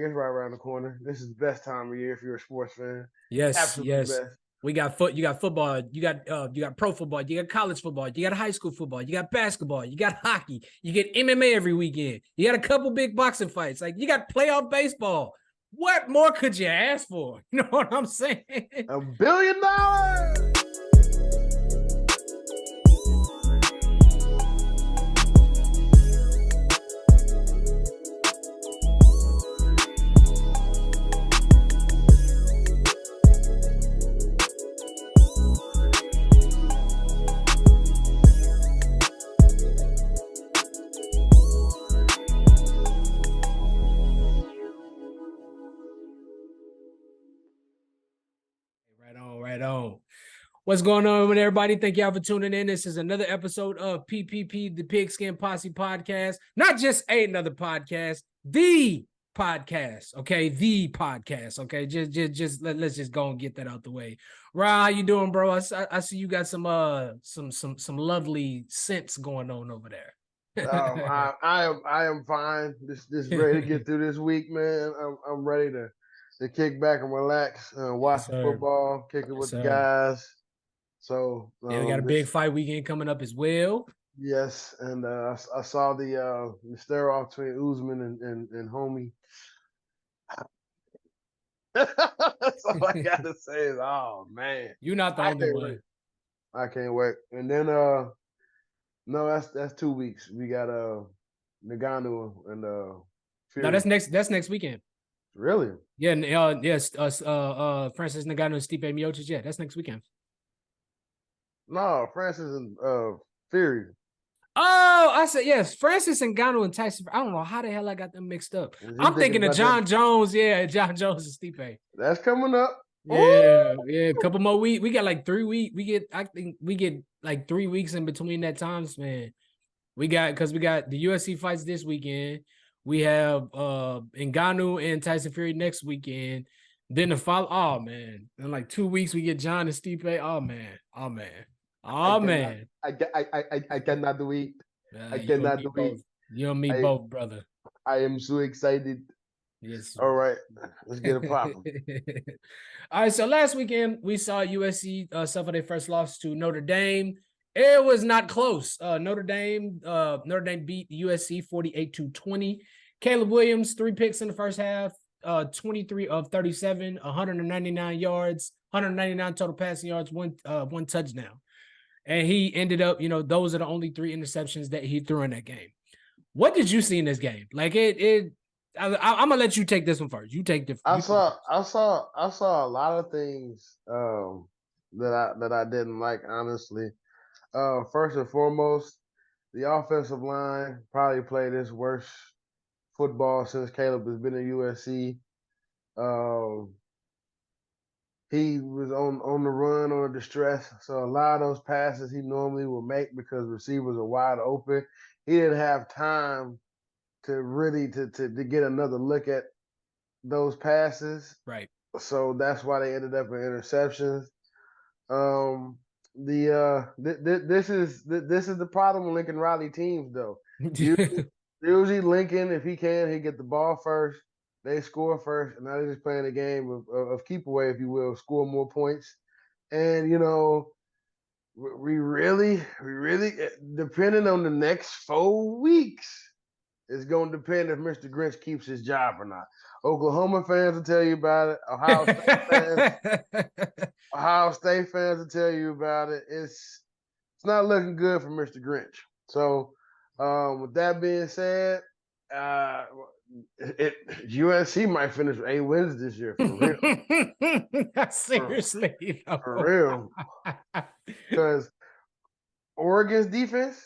it's right around the corner. This is the best time of year if you're a sports fan. Yes, Absolute yes. best. We got you got football, you got pro football, you got college football, you got high school football, you got basketball, you got hockey, you get MMA every weekend. You got a couple big boxing fights. Like you got playoff baseball. What more could you ask for? You know what I'm saying? $1 billion. Right on. What's going on with everybody? Thank y'all for tuning in. This is another episode of PPP, the Pigskin Posse podcast. Not just another podcast, the podcast. Okay, the podcast. Okay, let's just go and get that out the way. Ra, how you doing, bro? I see you got some lovely scents going on over there. I am fine. This ready to get through this week, man. I'm ready to kick back and relax, watch Yes, the football, kick it with the guys. So yeah, we got a big fight weekend coming up as well. Yes, and I saw the stare off between Usman and Homie. That's all I gotta say is, oh man, you're not the only one. I can't wait. And then no, that's 2 weeks. We got Nagano and Fury. No, that's next weekend. Really? Yeah, yes, Francis Ngannou and Stipe Miocic. Yeah, that's next weekend. No, Francis and Fury. Oh, I said yes, Francis Ngannou and Tyson. I don't know how the hell I got them mixed up. I'm thinking of John Jones. Yeah, John Jones and Stipe. That's coming up. Yeah, a couple more weeks. We got like 3 weeks. I think we get like 3 weeks in between that times, man. We got the UFC fights this weekend. We have Ngannou and Tyson Fury next weekend. Then the follow. Oh man, in like 2 weeks we get John and Stipe. Oh man. I cannot wait. I cannot wait. You and me both, brother. I am so excited. Yes. All right, let's get it popping. All right, so last weekend we saw USC suffer their first loss to Notre Dame. It was not close. Notre Dame beat USC 48-20. Caleb Williams, 3 picks in the first half, 23 of 37, 199 yards, 199 total passing yards, one touchdown. And he ended up, those are the only 3 interceptions that he threw in that game. What did you see in this game? Like I'm gonna let you take this one first. You take the. I saw a lot of things that I didn't like, honestly. First and foremost, the offensive line probably played his worst football since Caleb has been at USC. He was on the run or distress, so a lot of those passes he normally would make because receivers are wide open. He didn't have time to really to get another look at those passes. Right. So that's why they ended up in interceptions. This is the problem with Lincoln Riley teams, though. Usually Lincoln, if he can, he get the ball first. They score first, and now they're just playing a game of keep away, if you will, score more points. And we really, depending on the next 4 weeks, it's going to depend if Mr. Grinch keeps his job or not. Oklahoma fans will tell you about it. Ohio State fans will tell you about it. It's not looking good for Mr. Grinch. So, with that being said, USC might finish with 8 wins this year, for real. Seriously, for real. Because Oregon's defense,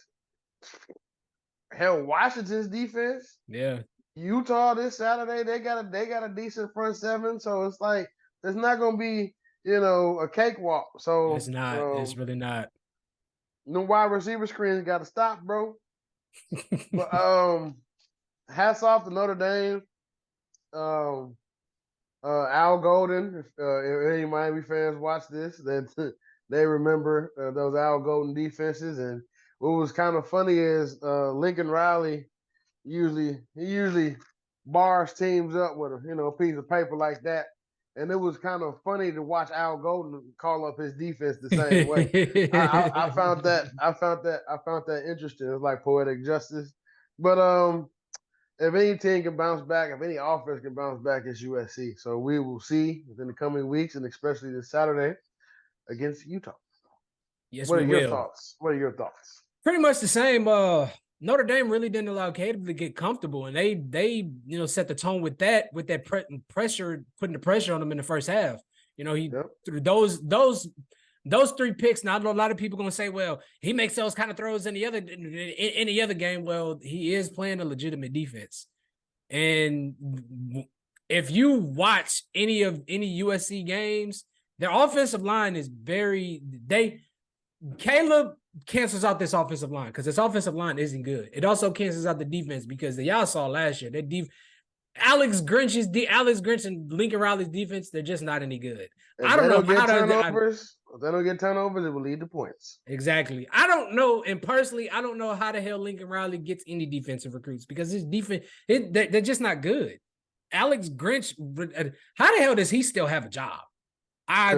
hell, Washington's defense, yeah. Utah this Saturday, they got a decent front seven, so it's like it's not gonna be a cakewalk. So it's not. It's really not. No wide receiver screens got to stop, bro. But hats off to Notre Dame. Al Golden. If any Miami fans watch this, then they remember those Al Golden defenses. And what was kind of funny is Lincoln Riley usually bars teams up with a piece of paper like that. And it was kind of funny to watch Al Golden call up his defense the same way. I found that interesting. It was like poetic justice. But if any team can bounce back, if any offense can bounce back, it's USC. So we will see within the coming weeks, and especially this Saturday against Utah. Yes, What we are your will. thoughts? What are your thoughts? Pretty much the same. Notre Dame really didn't allow Caleb to get comfortable, and they set the tone with that pressure, putting the pressure on him in the first half. He threw those 3 picks. Now I know a lot of people gonna say, well, he makes those kind of throws in the other game. Well, he is playing a legitimate defense, and if you watch any USC games, their offensive line is Caleb cancels out this offensive line because this offensive line isn't good. It also cancels out the defense because y'all saw last year that Alex Grinch and Lincoln Riley's defense, they're just not any good. If they don't get turnovers, it will lead to points. Exactly. I don't know, and personally, I don't know how the hell Lincoln Riley gets any defensive recruits because his defense, they're just not good. Alex Grinch, how the hell does he still have a job? I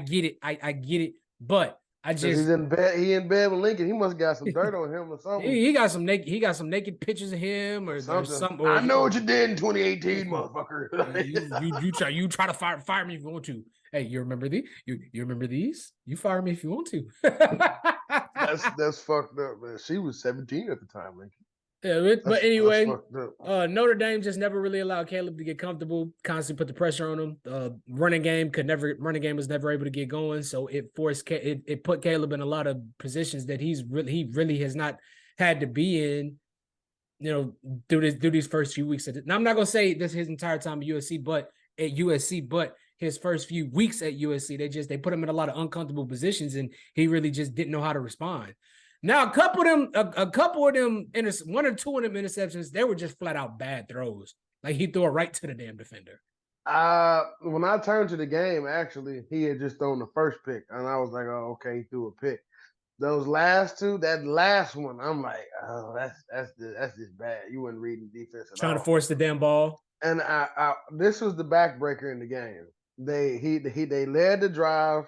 get it. I get it. But I just he's in bed. He in bed with Lincoln. He must have got some dirt on him or something. He got some naked pictures of him or something. I know what you did in 2018, motherfucker. you try to fire me if you want to. Hey, you remember these? You remember these? You fire me if you want to. that's fucked up, man. She was 17 at the time, Lincoln. Yeah, but anyway, Notre Dame just never really allowed Caleb to get comfortable. Constantly put the pressure on him. Running game was never able to get going, so it put Caleb in a lot of positions that he really has not had to be in. Through these first few weeks. Now I'm not gonna say this his entire time at USC, but his first few weeks at USC, they put him in a lot of uncomfortable positions, and he really just didn't know how to respond. Now, a couple of them, one or two of them interceptions, they were just flat out bad throws. Like he threw it right to the damn defender. When I turned to the game, actually, he had just thrown the first pick, and I was like, "Oh, okay, he threw a pick." Those last two, that last one, I'm like, "Oh, that's just bad." You weren't reading defense at all. Trying to force the damn ball. And this was the backbreaker in the game. They led the drive.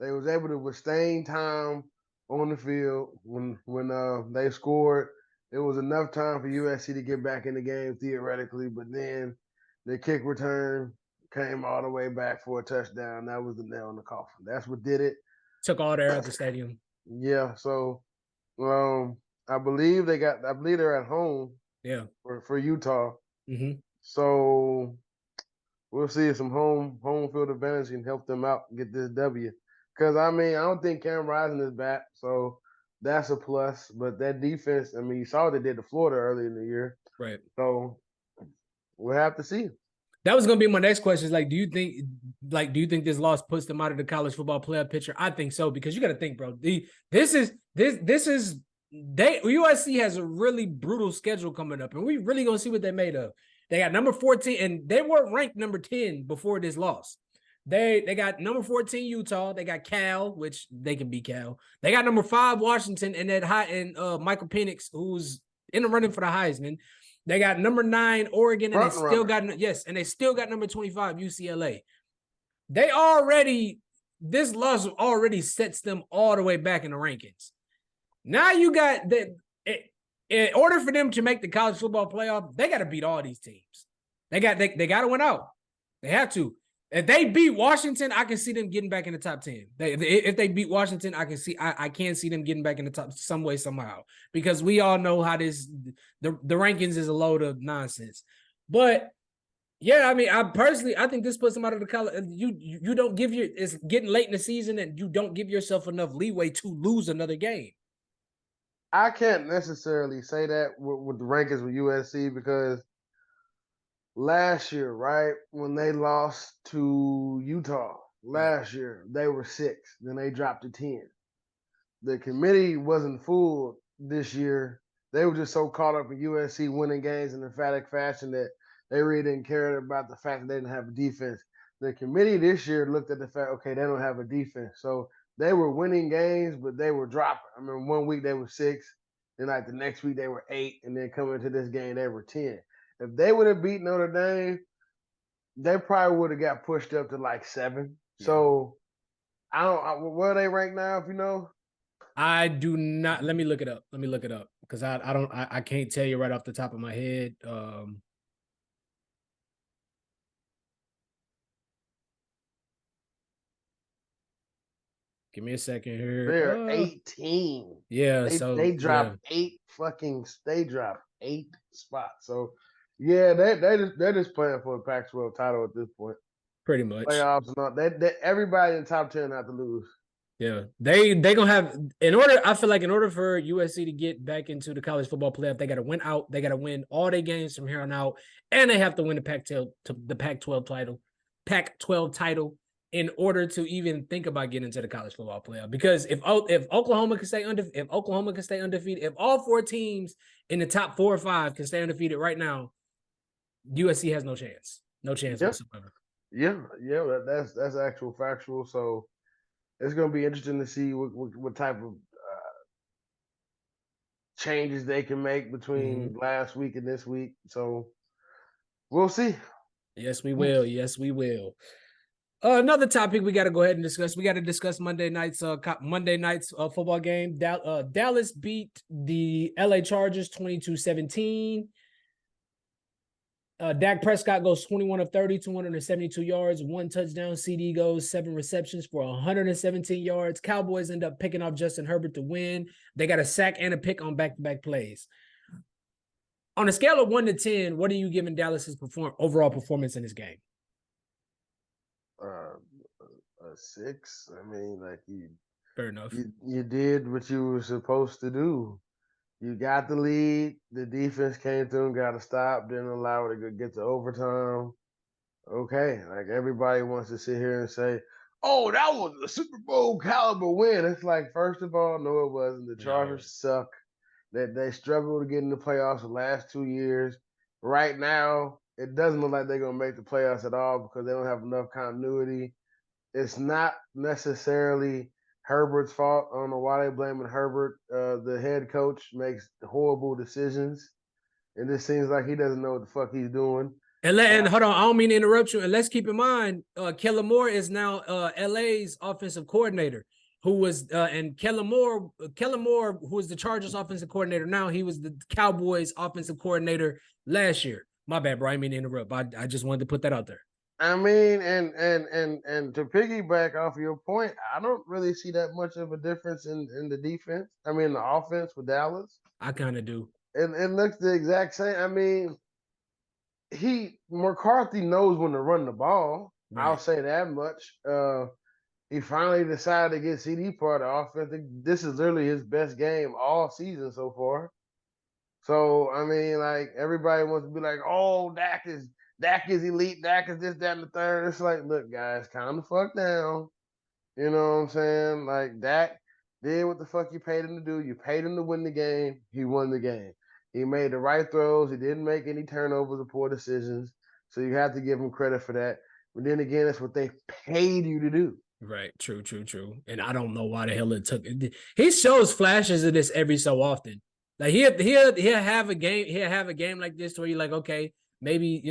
They was able to withstand time on the field when they scored. It was enough time for USC to get back in the game theoretically, but then the kick return came all the way back for a touchdown. That was the nail in the coffin. That's what did it. Took all the air out the stadium. Yeah, so I believe they're at home. Yeah, for Utah. Mm-hmm. So we'll see if some home field advantage can help them out and get this W. Because, I don't think Cam Rising is back, so that's a plus. But that defense, you saw what they did to Florida early in the year. Right. So we'll have to see. That was going to be my next question. Do you think this loss puts them out of the college football playoff picture? I think so, because you got to think, bro. USC has a really brutal schedule coming up, and we really going to see what they're made of. They got number 14, and they weren't ranked number 10 before this loss. They got number 14 Utah. They got Cal, which they can beat Cal. They got number 5 Washington and Michael Penix, who's in the running for the Heisman. They got number 9 Oregon, and they still got number 25 UCLA. This loss already sets them all the way back in the rankings. Now you got that. In order for them to make the college football playoff, they got to beat all these teams. They got to win out. They have to. If they beat Washington, I can see them getting back in the top 10. If they beat Washington, I can see them getting back in the top some way, somehow. Because we all know how the rankings is a load of nonsense. But yeah, I think this puts them out of the college. You don't give it's getting late in the season, and you don't give yourself enough leeway to lose another game. I can't necessarily say that with the rankings with USC, because last year, right, when they lost to Utah last year, they were 6. Then they dropped to 10. The committee wasn't fooled this year. They were just so caught up in USC winning games in emphatic fashion that they really didn't care about the fact that they didn't have a defense. The committee this year looked at the fact, okay, they don't have a defense. So they were winning games, but they were dropping. One week they were 6, then the next week they were 8, and then coming into this game they were 10. If they would have beat Notre Dame, they probably would have got pushed up to like 7. Yeah. So where are they ranked now? If you know, I do not. Let me look it up. Because I can't tell you right off the top of my head. Give me a second here. they're 18. Yeah, They dropped 8 spots. So yeah, they're just playing for the Pac-12 title at this point. Pretty much. Playoffs and all. They everybody in the top 10 have to lose. Yeah, they gonna have I feel like in order for USC to get back into the college football playoff, they got to win out. They got to win all their games from here on out, and they have to win the Pac-12 title in order to even think about getting into the college football playoff. Because if Oklahoma can stay undefeated, if all 4 teams in the top 4 or 5 can stay undefeated right now, USC has no chance whatsoever. Yeah, that's actual factual. So it's going to be interesting to see what type of changes they can make between last week and this week. So we'll see. Yes, we will. Another topic we got to go ahead and discuss. We got to discuss Monday night's football game. Dallas beat the LA Chargers 22-17. Dak Prescott goes 21 of 30, 272 yards, 1 touchdown. CD goes 7 receptions for 117 yards. Cowboys end up picking off Justin Herbert to win. They got a sack and a pick on back-to-back plays. On a scale of 1 to 10, what are you giving Dallas's overall performance in this game? A 6. I mean, like fair enough. You did what you were supposed to do. You got the lead. The defense came through and got a stop. Didn't allow it to get to overtime. Okay, like everybody wants to sit here and say, "Oh, that was a Super Bowl caliber win." It's like, first of all, no, it wasn't. The Chargers suck. That they struggled to get in the playoffs the last 2 years. Right now, it doesn't look like they're gonna make the playoffs at all because they don't have enough continuity. It's not necessarily Herbert's fault. I don't know why they blaming Herbert. The head coach makes horrible decisions, and it seems like he doesn't know what the fuck he's doing. And hold on, I don't mean to interrupt you. And let's keep in mind, Kellen Moore is now LA's offensive coordinator, who was and Kellen Moore, who is the Chargers offensive coordinator now. He was the Cowboys offensive coordinator last year. My bad, bro. I didn't mean to interrupt. I just wanted to put that out there. I mean, and to piggyback off your point, I don't really see that much of a difference in the defense. I mean, the offense with Dallas. I kind of do. It looks the exact same. I mean, McCarthy knows when to run the ball. Right. I'll say that much. He finally decided to get CD part of the offense. This is literally his best game all season so far. So I mean, like everybody wants to be like, "Oh, Dak is elite. Dak is this, that, and the third." It's like, look, guys, calm the fuck down. You know what I'm saying? Like Dak did what the fuck you paid him to do. You paid him to win the game. He won the game. He made the right throws. He didn't make any turnovers or poor decisions. So you have to give him credit for that. But then again, that's what they paid you to do. Right. True. And I don't know why the hell it took. He shows flashes of this every so often. Like he'll have a game like this where you're like, okay, maybe,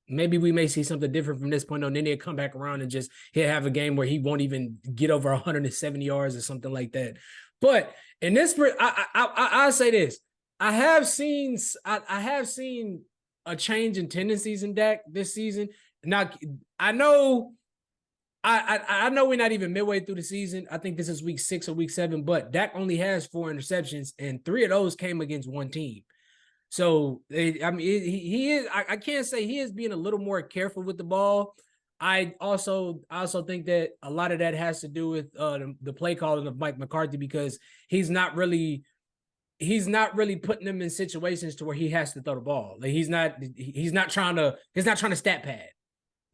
maybe we may see something different from this point on. Then he'll come back around and he'll have a game where he won't even get over 170 yards or something like that. But in this, I'll say this. I have seen a change in tendencies in Dak this season. Now, I know we're not even midway through the season. I think this is week 6 or week 7, but Dak only has 4 interceptions, and 3 of those came against one team. So, he is. I can't say he is being a little more careful with the ball. I also think that a lot of that has to do with the play calling of Mike McCarthy, because he's not really putting them in situations to where he has to throw the ball. Like he's not trying to stat pad.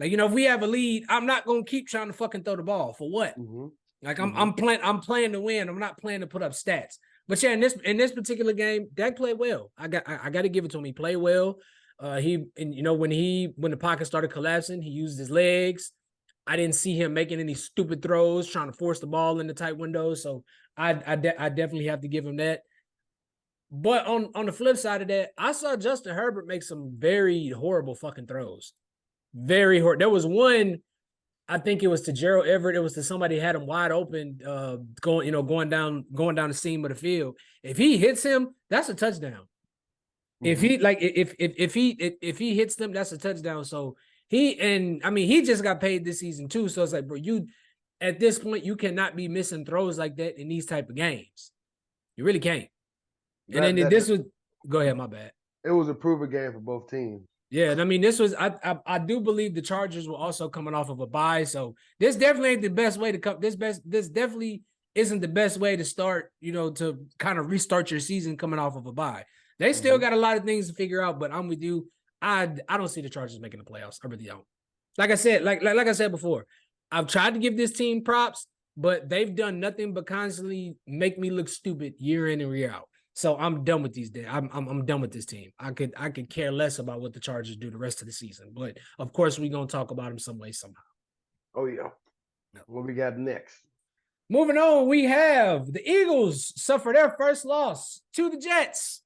Like, if we have a lead, I'm not gonna keep trying to fucking throw the ball for what? Mm-hmm. Like I'm playing to win. I'm not playing to put up stats. But yeah, in this particular game, Dak played well. I got to give it to him. He played well. When the pocket started collapsing, he used his legs. I didn't see him making any stupid throws, trying to force the ball in the tight windows. So I definitely have to give him that. But on the flip side of that, I saw Justin Herbert make some very horrible fucking throws. Very horrible. There was one, I think it was to Gerald Everett. It was to somebody had him wide open, going down the seam of the field. If he hits him, that's a touchdown. If he if he hits them, that's a touchdown. So he just got paid this season too. So it's like, bro, you at this point you cannot be missing throws like that in these type of games. You really can't. And then this was go ahead, my bad. It was a proven game for both teams. Yeah, and I mean this was I do believe the Chargers were also coming off of a bye, so this definitely ain't the best way to come. This definitely isn't the best way to start. To kind of restart your season coming off of a bye. They still got a lot of things to figure out, but I'm with you. I don't see the Chargers making the playoffs. I really don't. Like I said, like I said before, I've tried to give this team props, but they've done nothing but constantly make me look stupid year in and year out. So I'm done with these. I'm done with this team. I could care less about what the Chargers do the rest of the season. But of course, we're gonna talk about them some way, somehow. Oh yeah. What we got next? Moving on, we have the Eagles suffer their first loss to the Jets.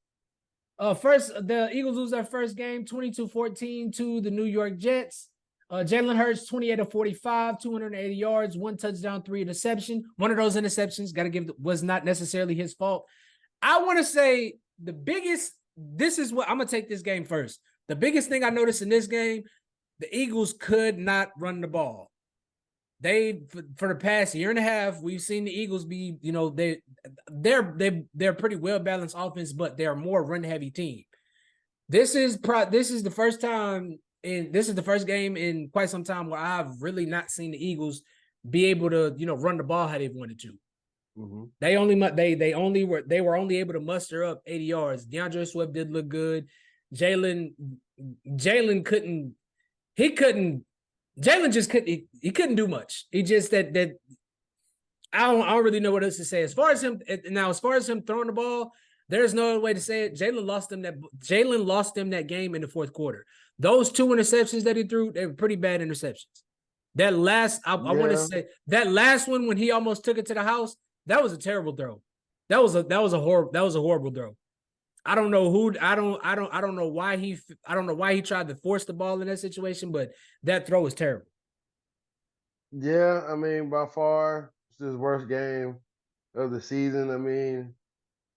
The Eagles lose their first game 22-14 to the New York Jets. Jalen Hurts, 28 of 45, 280 yards, 1 touchdown, 3 interceptions. One of those interceptions, was not necessarily his fault. I want to say this is what I'm going to take this game first. The biggest thing I noticed in this game, the Eagles could not run the ball. For the past year and a half, we've seen the Eagles be, they're pretty well balanced offense, but they're a more run heavy team. This is the first time this is the first game in quite some time where I've really not seen the Eagles be able to, run the ball how they wanted to. Mm-hmm. They were only able to muster up 80 yards. DeAndre Swift did look good. Jalen couldn't. Jalen just couldn't. He couldn't do much. He just that I don't really know what else to say. As far as him throwing the ball, there's no other way to say it. Jalen lost them that game in the fourth quarter. Those 2 interceptions that he threw, they were pretty bad interceptions. That last, I want to say that last one when he almost took it to the house, that was a terrible throw. That was a horrible throw. I don't know why he tried to force the ball in that situation, but that throw was terrible. Yeah, I mean, by far, it's his worst game of the season. I mean,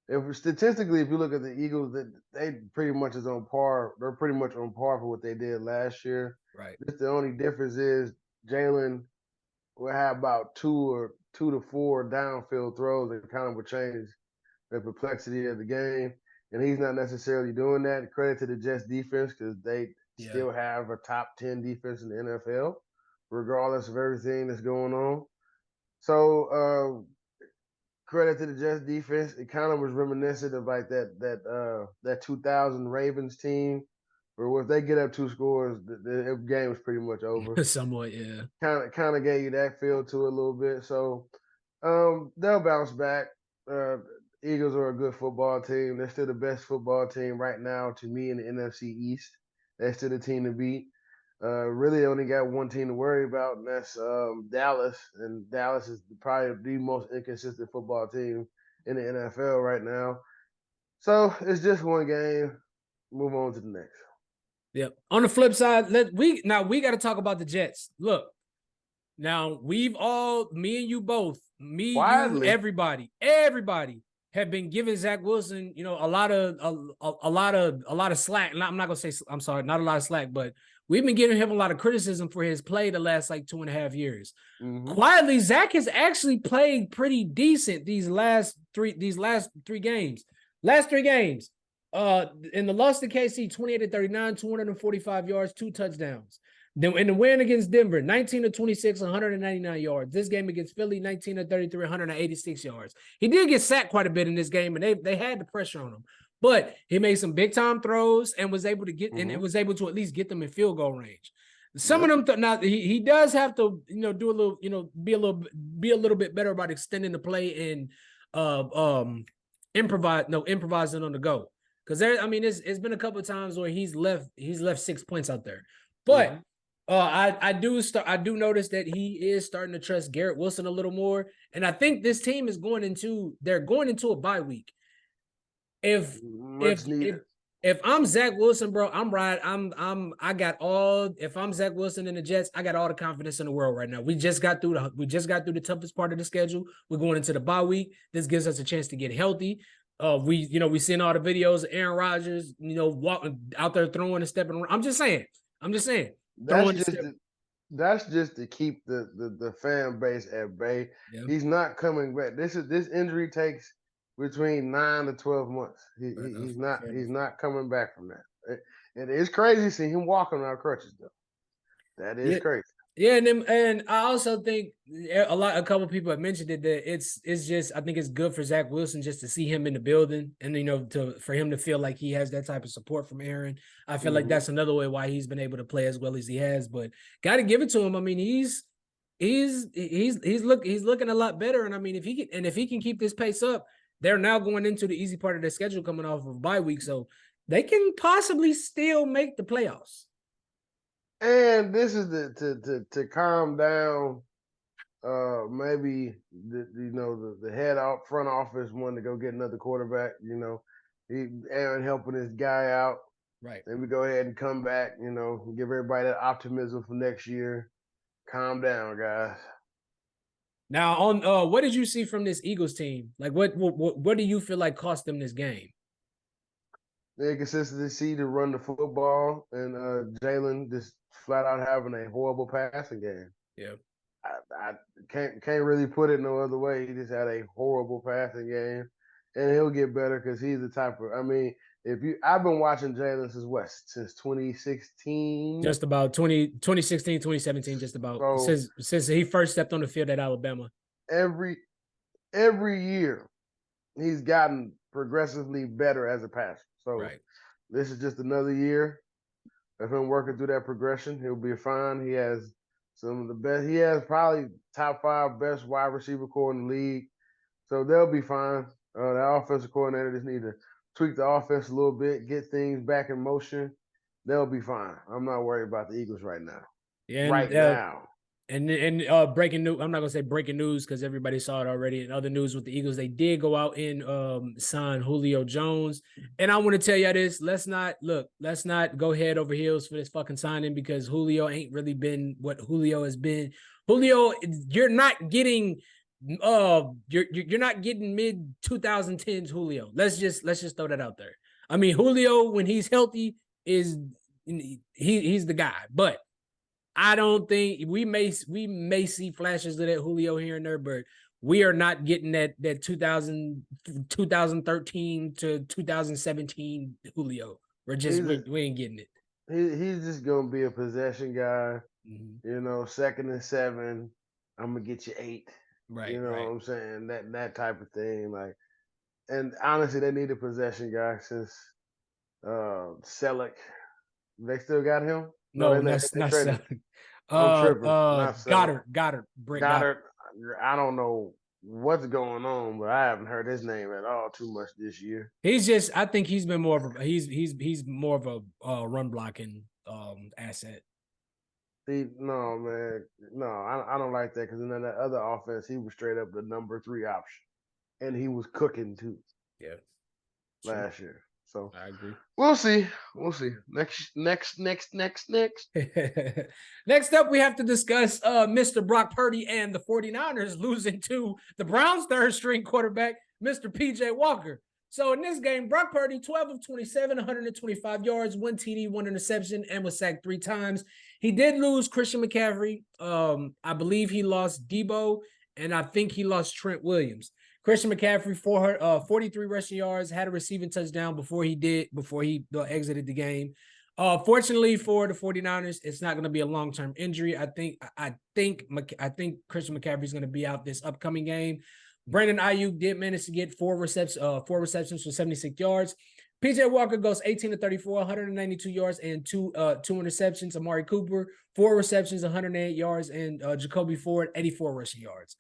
if you look at the Eagles, they pretty much is on par. They're pretty much on par for what they did last year. Right. Just the only difference is Jalen will have about 2 to 4 downfield throws that kind of would change the perplexity of the game. And he's not necessarily doing that. Credit to the Jets defense because they still have a top 10 defense in the NFL, regardless of everything that's going on. So credit to the Jets defense. It kind of was reminiscent of like that 2000 Ravens team, where if they get up 2 scores, the game was pretty much over. Somewhat, yeah. Kind of gave you that feel to it a little bit. So they'll bounce back. Eagles are a good football team. They're still the best football team right now to me in the NFC East. They're still the team to beat. Really only got one team to worry about, and that's Dallas. And Dallas is probably the most inconsistent football team in the NFL right now. So it's just one game. Move on to the next. Yep. On the flip side, we got to talk about the Jets. Look, now me and you both, you, everybody have been giving Zach Wilson, a lot of slack. I'm not gonna say, I'm sorry, not a lot of slack, but we've been giving him a lot of criticism for his play the last 2.5 years. Mm-hmm. Quietly, Zach has actually played pretty decent these last three games. In the loss to KC, 28-39, 245 yards, 2 touchdowns. Then in the win against Denver, 19-26, 199 yards. This game against Philly, 19-33, 186 yards. He did get sacked quite a bit in this game, and they had the pressure on him. But he made some big time throws and was able to get and it was able to at least get them in field goal range. Some of them now he does have to do a little be a little bit better about extending the play and improvising on the go. Because it's been a couple of times where he's left 6 points out there. But I do notice that he is starting to trust Garrett Wilson a little more. And I think this team is going into a bye week. if Much needed. if I'm Zach Wilson, bro, I'm right. I got all. If I'm Zach Wilson and the Jets, I got all the confidence in the world right now. We just got through the toughest part of the schedule. We're going into the bye week. This gives us a chance to get healthy. We seen all the videos of Aaron Rodgers, walking out there throwing and stepping around. I'm just saying. That's Throwing and just stepping. that's just to keep the fan base at bay. Yeah. He's not coming back. This injury takes between 9 to 12 months. He's not coming back from that. It is crazy seeing him walking on crutches though. That is Yeah. crazy. Yeah, and I also think a couple people have mentioned it that it's just I think it's good for Zach Wilson just to see him in the building and for him to feel like he has that type of support from Aaron. I feel like that's another way why he's been able to play as well as he has. But got to give it to him. I mean, he's looking a lot better. And I mean, if he can keep this pace up, they're now going into the easy part of their schedule coming off of bye week, so they can possibly still make the playoffs. And this is to calm down. Maybe the head out front office wanted to go get another quarterback. Aaron helping his guy out. Right. Then we go ahead and come back. Give everybody that optimism for next year. Calm down, guys. Now, on what did you see from this Eagles team? Like, what do you feel like cost them this game? The inconsistency to run the football, and Jalen just flat out having a horrible passing game. Yeah, I can't really put it no other way. He just had a horrible passing game, and he'll get better because he's the type of. I mean, I've been watching Jalen since 2016. just about 2016, 2017, just about since he first stepped on the field at Alabama. Every year, he's gotten progressively better as a passer. So This is just another year of him working through that progression. He'll be fine. He has some of the best. He has probably top 5 best wide receiver core in the league. So they'll be fine. The offensive coordinator just need to tweak the offense a little bit, get things back in motion. They'll be fine. I'm not worried about the Eagles right now. Yeah, now. And breaking news. I'm not gonna say breaking news because everybody saw it already. In other news with the Eagles, they did go out and sign Julio Jones. And I want to tell you this: let's not go head over heels for this fucking signing because Julio ain't really been what Julio has been. Julio, you're not getting you're not getting mid 2010s Julio. Let's just throw that out there. I mean, Julio when he's healthy he's the guy, but I don't think we may see flashes of that Julio here and there, but we are not getting that 2013 to 2017 Julio. We ain't getting it. He's just gonna be a possession guy. Mm-hmm. 2nd and 7, I'm gonna get you 8. Right. What I'm saying? That type of thing. Like, and honestly, they need a possession guy since Selleck. They still got him. No, that's not Selleck. I'm tripping. Not Goddard. I don't know what's going on, but I haven't heard his name at all too much this year. I think he's been more of a he's more of a run blocking asset. No, man. No, I don't like that because in that other offense, he was straight up the number 3 option. And he was cooking too. Yeah. Last year. So I agree. We'll see. Next. Next up, we have to discuss Mr. Brock Purdy and the 49ers losing to the Browns' 3rd string quarterback, Mr. PJ Walker. So in this game, Brock Purdy, 12 of 27, 125 yards, 1 TD, 1 interception, and was sacked 3 times. He did lose Christian McCaffrey. I believe he lost Debo, and I think he lost Trent Williams. Christian McCaffrey, 43 rushing yards, had a receiving touchdown before he exited the game. Fortunately for the 49ers, it's not going to be a long-term injury. I think Christian McCaffrey is going to be out this upcoming game. Brandon Ayuk did manage to get 4 receptions for 76 yards. PJ Walker goes 18 to 34, 192 yards and two interceptions. Amari Cooper, 4 receptions, 108 yards, and Jacoby Ford, 84 rushing yards.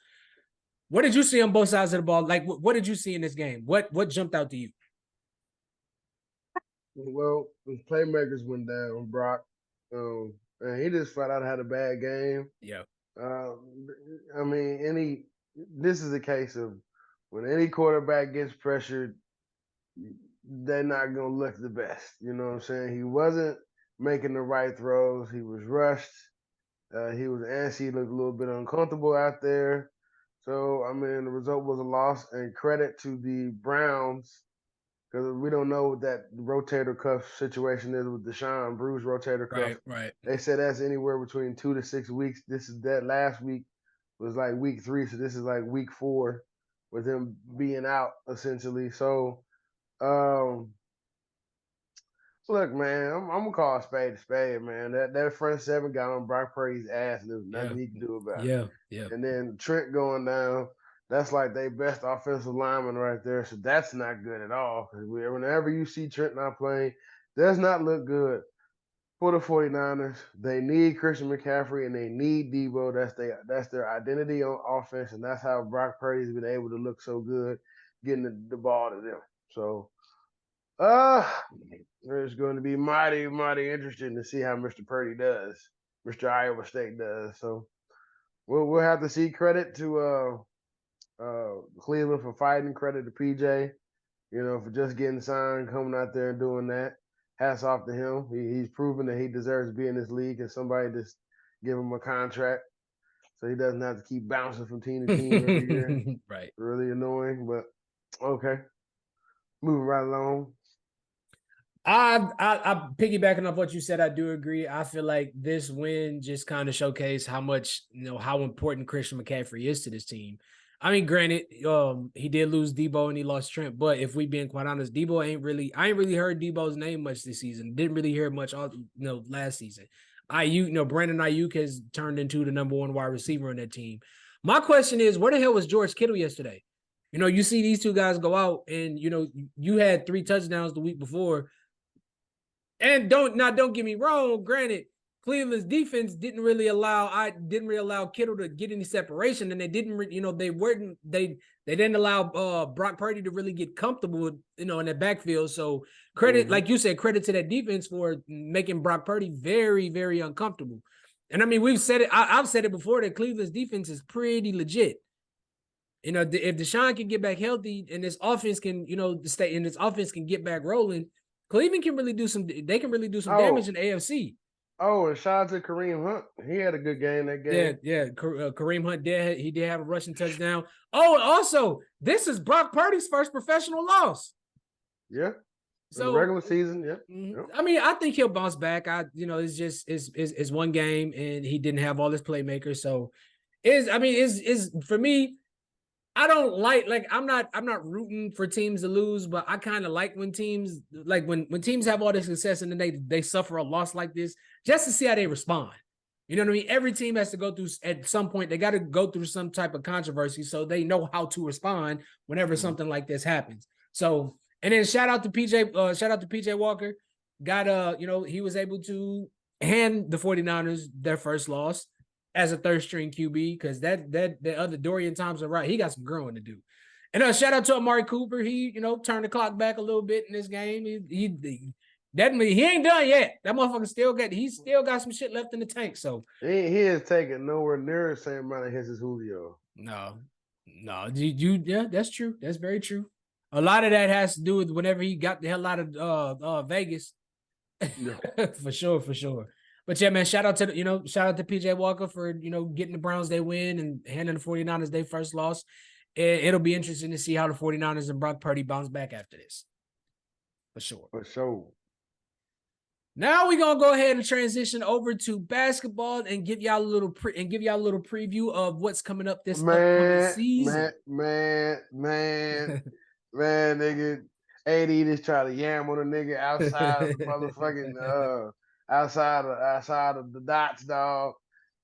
What did you see on both sides of the ball? Like, what did you see in this game? What jumped out to you? Well, the playmakers went down, Brock. And he just flat out had a bad game. Yeah. I mean, this is a case of when any quarterback gets pressured, they're not gonna look the best. You know what I'm saying? He wasn't making the right throws. He was rushed. He was antsy. He looked a little bit uncomfortable out there. So I mean, the result was a loss. And credit to the Browns because we don't know what that rotator cuff situation is with Deshaun, bruised rotator cuff. Right. They said that's anywhere between 2 to 6 weeks. This is that last week was like week 3, so this is like week 4 with him being out essentially. So, um, look, man, I'm gonna call a spade, man. That front seven got on Brock Purdy's ass, and there's Yeah. nothing he can do about it. Yeah. And then Trent going down, that's like their best offensive lineman right there. So that's not good at all. Because whenever you see Trent not playing, does not look good for the 49ers. They need Christian McCaffrey and they need Debo. That's their identity on offense, and that's how Brock Purdy's been able to look so good getting the ball to them. So it's going to be mighty, mighty interesting to see how Mr. Purdy does, Mr. Iowa State does. So we'll have to see. Credit to Cleveland for fighting. Credit to PJ, for just getting signed, coming out there and doing that. Hats off to him. He's proven that he deserves to be in this league, and somebody just give him a contract so he doesn't have to keep bouncing from team to team every year. Right. Really annoying, but okay. Moving right along. I piggybacking off what you said, I do agree. I feel like this win just kind of showcased how much, how important Christian McCaffrey is to this team. I mean, granted, he did lose Debo and he lost Trent, but if we being quite honest, I ain't really heard Debo's name much this season. Didn't really hear much all last season. Brandon Ayuk has turned into the number 1 wide receiver on that team. My question is, where the hell was George Kittle yesterday? You see these two guys go out and you had 3 touchdowns the week before. And don't get me wrong. Granted, Cleveland's defense didn't really allow Kittle to get any separation, and they didn't. They didn't allow Brock Purdy to really get comfortable, in that backfield. So credit, like you said, credit to that defense for making Brock Purdy very, very uncomfortable. And I mean, we've said it. I've said it before that Cleveland's defense is pretty legit. If Deshaun can get back healthy and this offense can, stay and this offense can get back rolling, Cleveland can really do some. They can really do some damage in the AFC. Oh, and shout out to Kareem Hunt. He had a good game that game. Yeah. Kareem Hunt did. He did have a rushing touchdown. Oh, and also, this is Brock Purdy's first professional loss. Yeah. So in the regular season, yeah. Yep. I mean, I think he'll bounce back. It's just it's one game, and he didn't have all his playmakers. So, is for me. I don't like I'm not rooting for teams to lose, but I kind of like when teams when teams have all this success and then they suffer a loss like this just to see how they respond. You know what I mean? Every team has to go through at some point. They got to go through some type of controversy so they know how to respond whenever something like this happens. So, and then shout out to PJ Walker. Got he was able to hand the 49ers their first loss as a third string QB, because the other Dorian Thompson, right? He got some growing to do. And shout out to Amari Cooper. He turned the clock back a little bit in this game. He ain't done yet. That motherfucker still got some shit left in the tank. So he is taking nowhere near the same amount of hits as Julio. No, yeah, that's true. That's very true. A lot of that has to do with whenever he got the hell out of Vegas. Yeah. for sure. But yeah, man, shout out to PJ Walker for, getting the Browns their win and handing the 49ers their first loss. It'll be interesting to see how the 49ers and Brock Purdy bounce back after this. For sure. Now we're gonna go ahead and transition over to basketball and give y'all a little preview of what's coming up this upcoming season. Man, nigga. AD just try to yam on a nigga outside of the motherfucking outside of the dots, dog.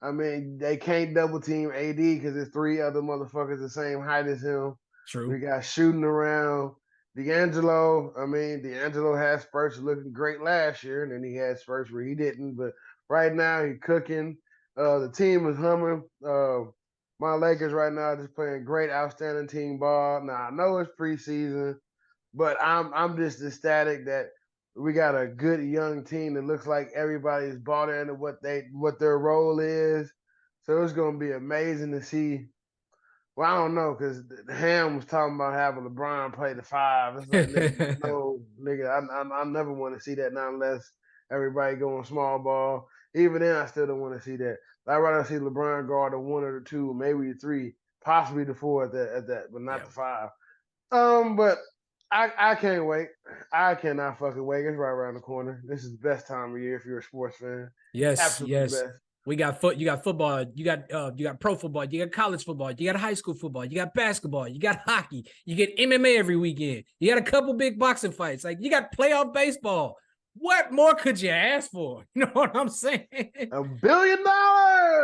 I mean, they can't double team AD because there's 3 other motherfuckers the same height as him. True. We got shooting around. D'Angelo had spurts looking great last year, and then he had spurts where he didn't. But right now he's cooking. The team is humming. My Lakers right now just playing great, outstanding team ball. Now I know it's preseason, but I'm just ecstatic that we got a good young team that looks like everybody's bought into what their role is. So it's gonna be amazing to see Well, I don't know because Ham was talking about having LeBron play the 5. It's like, nigga, no, nigga, I never want to see that not unless everybody going small ball. Even then, I still don't want to see that. I'd rather see LeBron guard the 1 or the 2, maybe the 3, possibly the 4 at that, but not Yeah. the 5. But I can't wait. I cannot fucking wait. It's right around the corner. This is the best time of year if you're a sports fan. Yes, Absolute yes. best. You got football, you got pro football, you got college football, you got high school football, you got basketball, you got hockey, you get MMA every weekend. You got a couple big boxing fights. Like, you got playoff baseball. What more could you ask for? You know what I'm saying? $1 billion.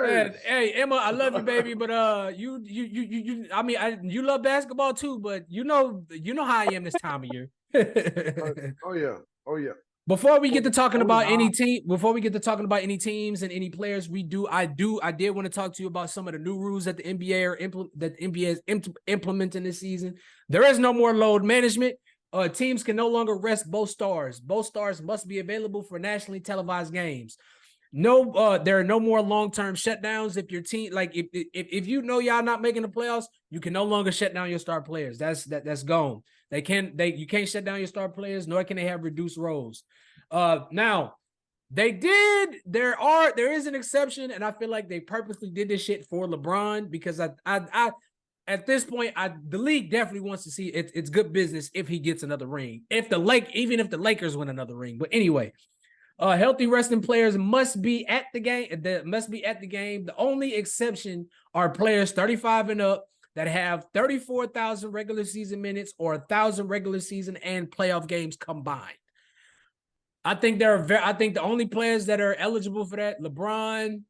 And, hey, Emma, I love you, baby, but I mean, you love basketball too, but you know how I am this time of year. Oh yeah. Oh yeah. Before we get to talking about any nah. team, before we get to talking about any teams and any players, I did want to talk to you about some of the new rules that the NBA is implementing this season. There is no more load management. Teams can no longer rest both stars. Both stars must be available for nationally televised games. No, there are no more long-term shutdowns. If your team, like, if you know y'all not making the playoffs, you can no longer shut down your star players. That's gone. You can't shut down your star players, nor can they have reduced roles. Now there is an exception, and I feel like they purposely did this shit for LeBron because I at this point, the league definitely wants to see it's good business if he gets another ring. Even if the Lakers win another ring. But anyway, healthy resting players must be at the game. The only exception are players 35 and up that have 34,000 regular season minutes or 1,000 regular season and playoff games combined. I think the only players that are eligible for that: LeBron,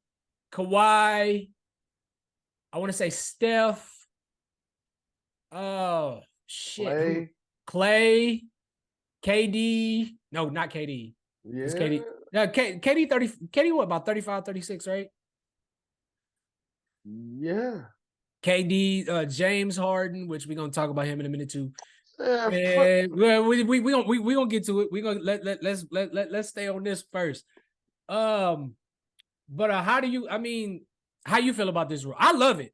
Kawhi. I want to say Steph. Oh shit, Clay, KD. No, not KD. Yeah. It's KD. No, KD 30. KD what, about 35, 36, right? Yeah. KD, James Harden, which we're gonna talk about him in a minute too. Yeah. And we gonna get to it. We gonna let's stay on this first. But how you feel about this rule? I love it.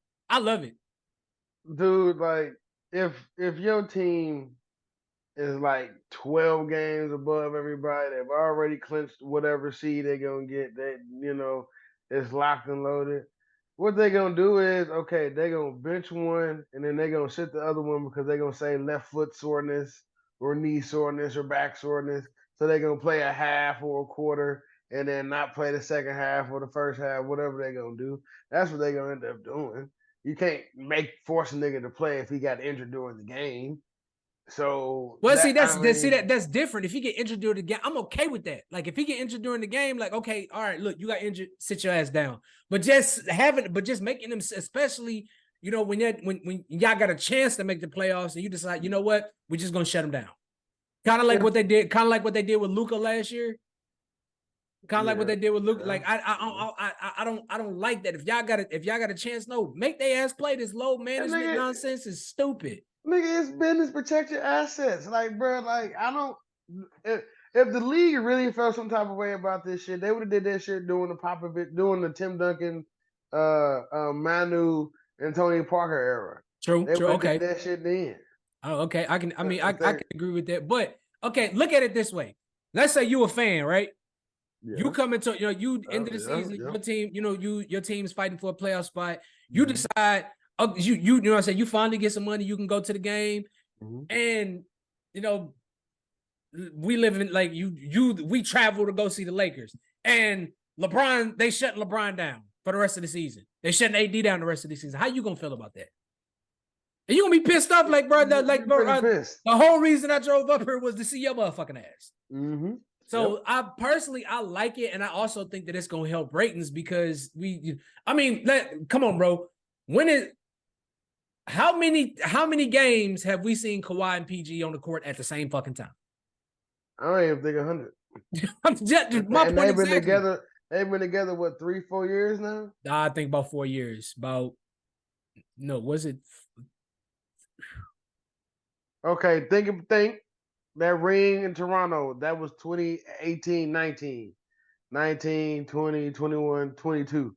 Dude, like if your team is like 12 games above everybody, they've already clinched whatever seed they're gonna get, it's locked and loaded. What they're gonna do is, okay, they're gonna bench one and then they're gonna sit the other one because they're gonna say left foot soreness or knee soreness or back soreness. So they're gonna play a half or a quarter and then not play the second half or the first half, whatever they're gonna do. That's what they're gonna end up doing. You can't force a nigga to play if he got injured during the game. So that's different. If he get injured during the game, I'm okay with that. Like, if he get injured during the game, like, okay, all right, look, you got injured, sit your ass down. But just making them, especially, when y'all got a chance to make the playoffs and you decide, you know what, we're just gonna shut them down. Kind of like what they did with Luka last year. Like what they did with Luke. Yeah. Like, I don't like that. If y'all got a chance, no, make their ass play. This low management nonsense is stupid. Nigga, it's business. Protect your assets. Like, bro, like, I don't. If the league really felt some type of way about this shit, they would have did that shit doing the Tim Duncan, Manu, and Tony Parker era. True. Okay. Did that shit then. Oh, okay. I can agree with that. But okay, look at it this way. Let's say you a fan, right? Yeah. You come into end of the season, your team, your team's fighting for a playoff spot. You decide, you know what I'm saying, you finally get some money, you can go to the game, and we live in, like, we travel to go see the Lakers, and LeBron, they shut LeBron down for the rest of the season. They shutting AD down the rest of the season. How you gonna feel about that? Are you gonna be pissed off, like, bro? The whole reason I drove up here was to see your motherfucking ass. So yep. I like it, and I also think that it's gonna help ratings because come on, bro. How many games have we seen Kawhi and PG on the court at the same fucking time? I don't even think 100. They've been together what, 3-4 years now? I think about 4 years. Was it? Okay, think. That ring in Toronto, that was 2018, 19, 20, 21, 22.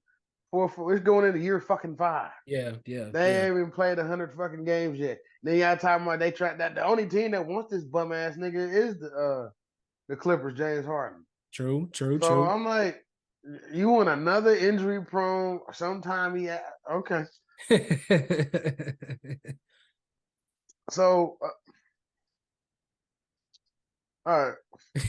It's going into year fucking 5. Yeah. They ain't even played 100 fucking games yet. Then y'all talking about they tried that. The only team that wants this bum ass nigga is the Clippers, James Harden. True. So I'm like, you want another injury prone? Sometime okay. So all right. He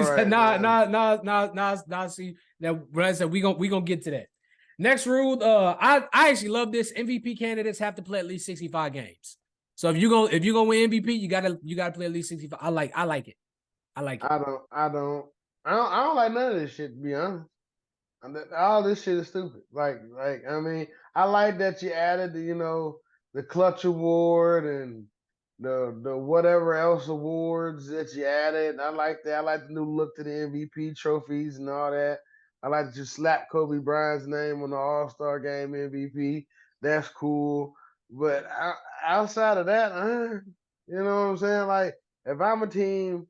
said, Man. nah. See, that what I said, we gonna get to that. Next rule, I actually love this. MVP candidates have to play at least 65 games. So if you're gonna win MVP, you gotta play at least 65. I like it. I don't like none of this shit, to be honest. All this shit is stupid. I mean, I like that you added the clutch award and the whatever else awards that you added. I like that. I like the new look to the MVP trophies and all that. I like that you slap Kobe Bryant's name on the All-Star Game MVP. That's cool. But outside of that, you know what I'm saying? Like, if I'm a team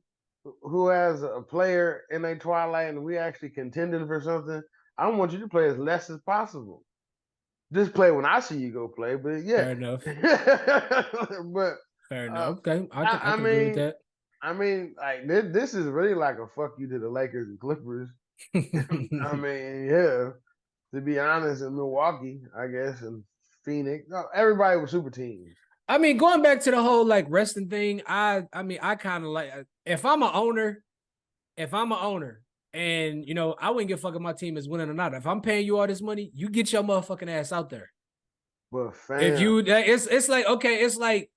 who has a player in a twilight and we actually contending for something, I want you to play as less as possible. Just play when I see you go play. But yeah, Fair enough. but Fair enough. Okay, I can agree with that. I mean, like this is really like a fuck you to the Lakers and Clippers. I mean, yeah. To be honest, in Milwaukee, I guess, and Phoenix, everybody was super teams. I mean, going back to the whole like resting thing, I mean, I kind of like if I'm an owner, and I wouldn't give a fuck if my team is winning or not. If I'm paying you all this money, you get your motherfucking ass out there. But fam, it's like okay, it's like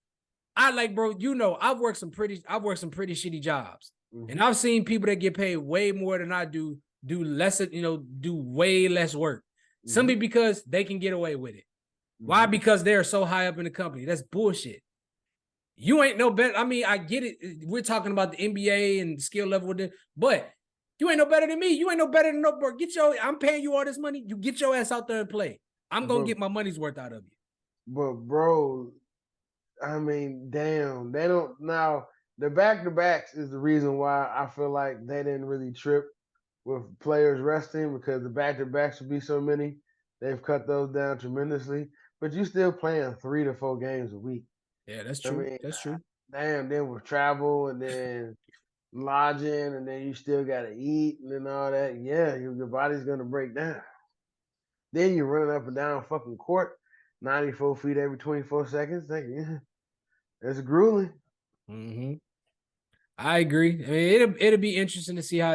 bro, I've worked some pretty shitty jobs, and I've seen people that get paid way more than I do less, do way less work. Simply because they can get away with it. Why? Because they're so high up in the company. That's bullshit. You ain't no better. I mean, I get it. We're talking about the NBA and skill level with it, but you ain't no better than me. You ain't no better than no bro. I'm paying you all this money. You get your ass out there and play. I'm gonna get my money's worth out of you. But bro, I mean, damn, they don't now. The back-to-backs is the reason why I feel like they didn't really trip with players resting because the back-to-backs would be so many. They've cut those down tremendously. But you still playing 3 to 4 games a week. Yeah, that's true. I mean, that's true. Damn, then with travel and then lodging and then you still gotta eat and then all that. Yeah, your body's gonna break down. Then you're running up and down fucking court, 94 feet every 24 seconds. It's grueling. I agree. I mean, it'll be interesting to see how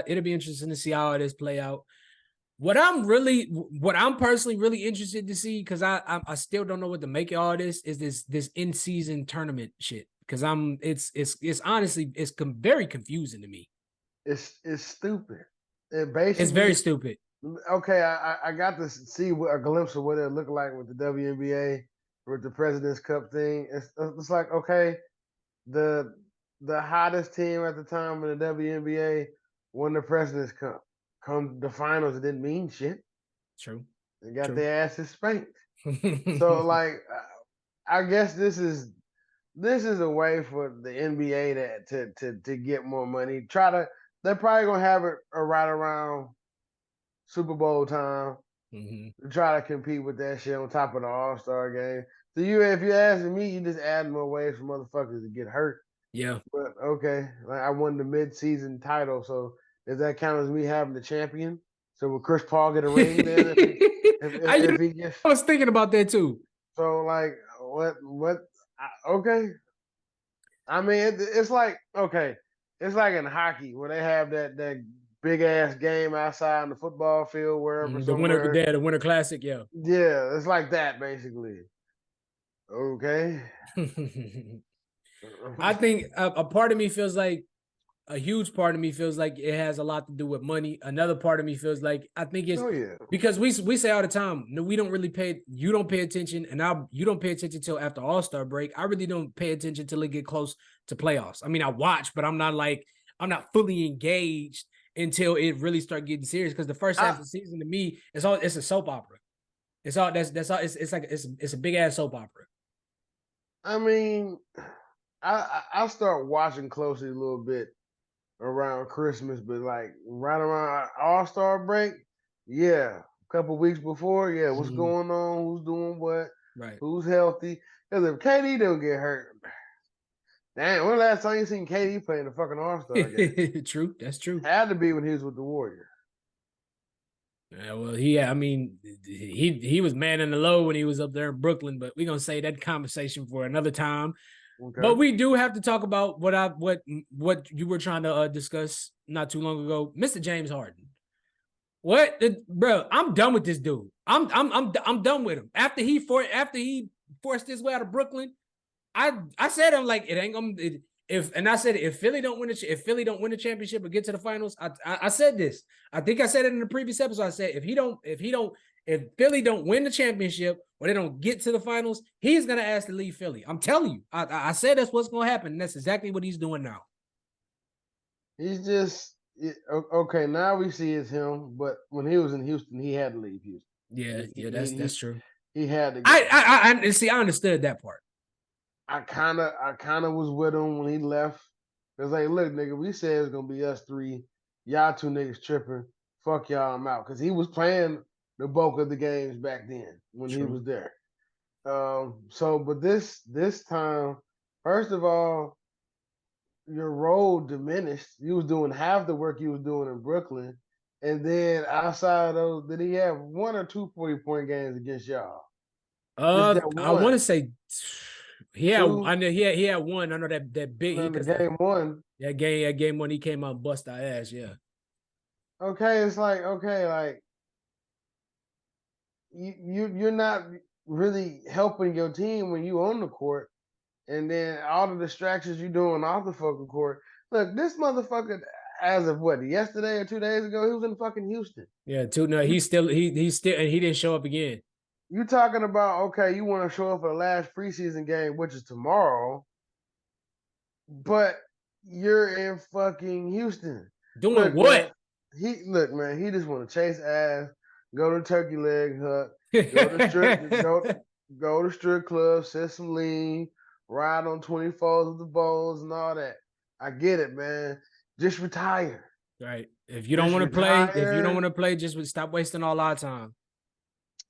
it is play out. What I'm personally really interested to see, because I still don't know what to make of all this, is this in season tournament shit. Because it's honestly very confusing to me. It's stupid. It's very stupid. Okay, I got to see a glimpse of what it looked like with the WNBA with the President's Cup thing. It's like okay, the hottest team at the time in the WNBA won the President's Cup. Come the finals, it didn't mean shit. True. They got their asses spanked. So like, I guess this is a way for the NBA to get more money. They're probably gonna have it right around Super Bowl time. To try to compete with that shit on top of the All-Star game. So if you're asking me, you just add more ways for motherfuckers to get hurt. Yeah. But okay, like I won the mid-season title, so does that count as me having the champion? So will Chris Paul get a ring then? I was thinking about that too. So like, what? Okay. I mean, it's like okay, it's like in hockey where they have that big ass game outside on the football field, wherever somewhere. The Winter Classic, yeah. Yeah, it's like that basically. Okay. I think a huge part of me feels like it has a lot to do with money. Another part of me feels like I think it's because we say all the time, no, we don't really you don't pay attention, and you don't pay attention till after All-Star break. I really don't pay attention till it get close to playoffs. I mean, I watch, but I'm not fully engaged until it really start getting serious. Because the first half of the season to me, it's a soap opera. It's all it's a big ass soap opera. I mean, I start watching closely a little bit around Christmas, but like right around All-Star break, yeah, couple weeks before. Yeah, what's Mhm. going on? Who's doing what? Right. Who's healthy? Because if KD don't get hurt, damn, when the last time you seen KD playing the fucking All-Star game? True. That's true. Had to be when he was with the Warriors. Yeah, well, I mean, he was man in the low when he was up there in Brooklyn, but we're gonna say that conversation for another time. But Okay. we do have to talk about what you were trying to discuss not too long ago, Mr. James Harden. Bro? I'm done with this dude. I'm done with him. After he forced his way out of Brooklyn, I said I'm like it ain't gonna I said if Philly don't win the championship or get to the finals, I said this. I think I said it in the previous episode. I said if Philly don't win the championship or they don't get to the finals, he's gonna ask to leave Philly. I'm telling you. I said that's what's gonna happen. And that's exactly what he's doing now. He's just okay. Now we see it's him, but when he was in Houston, he had to leave Houston. Yeah, that's true. He had to go. I see. I understood that part. I kind of was with him when he left. Cause like, look, nigga, we said it's gonna be us three. Y'all two niggas tripping. Fuck y'all, I'm out. Cause he was playing the bulk of the games back then when he was there. But this time, first of all, your role diminished. You was doing half the work you was doing in Brooklyn, and then outside of those, did he have 1 or 2 40-point games against y'all? Just that I want to one, say two. I know he had one. I know that big And then the game one. that game when he came out and bust our ass. Yeah. Okay, it's like okay, like you're not really helping your team when you on the court, and then all the distractions you doing off the fucking court. Look, this motherfucker, as of what, yesterday or 2 days ago, he was in fucking Houston. Yeah, too. No, he still and he didn't show up again. You talking about okay, you want to show up for the last preseason game, which is tomorrow, but you're in fucking Houston. Doing Look, what? man, he just want to chase ass, go to turkey leg hut, go to go to strip club, set some lean, ride on 24s of the bowls and all that. I get it, man. Just retire. Right. If you don't Just want to retire. play, just stop wasting all our time.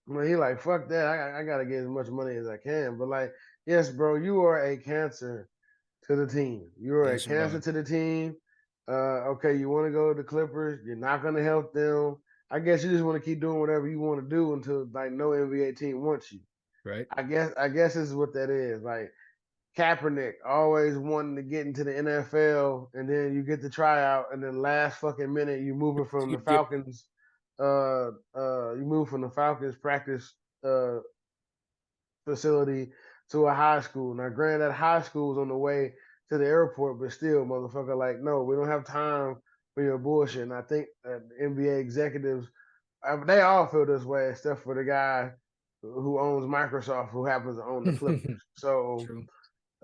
Well, he like, fuck that. I gotta get as much money as I can. But like, yes, bro, you are a cancer to the team. You are a Yes, you cancer are. to the team. Okay, you want to go to the Clippers. You're not gonna help them. I guess you just want to keep doing whatever you want to do until like no NBA team wants you. Right. I guess this is what that is. Like Kaepernick always wanting to get into the NFL, and then you get the tryout, and then last fucking minute you moving from the Falcons. You move from the Falcons practice facility to a high school. Now, granted, that high school is on the way to the airport, but still, motherfucker, like, no, we don't have time for your bullshit. And I think NBA executives, they all feel this way, except for the guy who owns Microsoft, who happens to own the Clippers. So, True.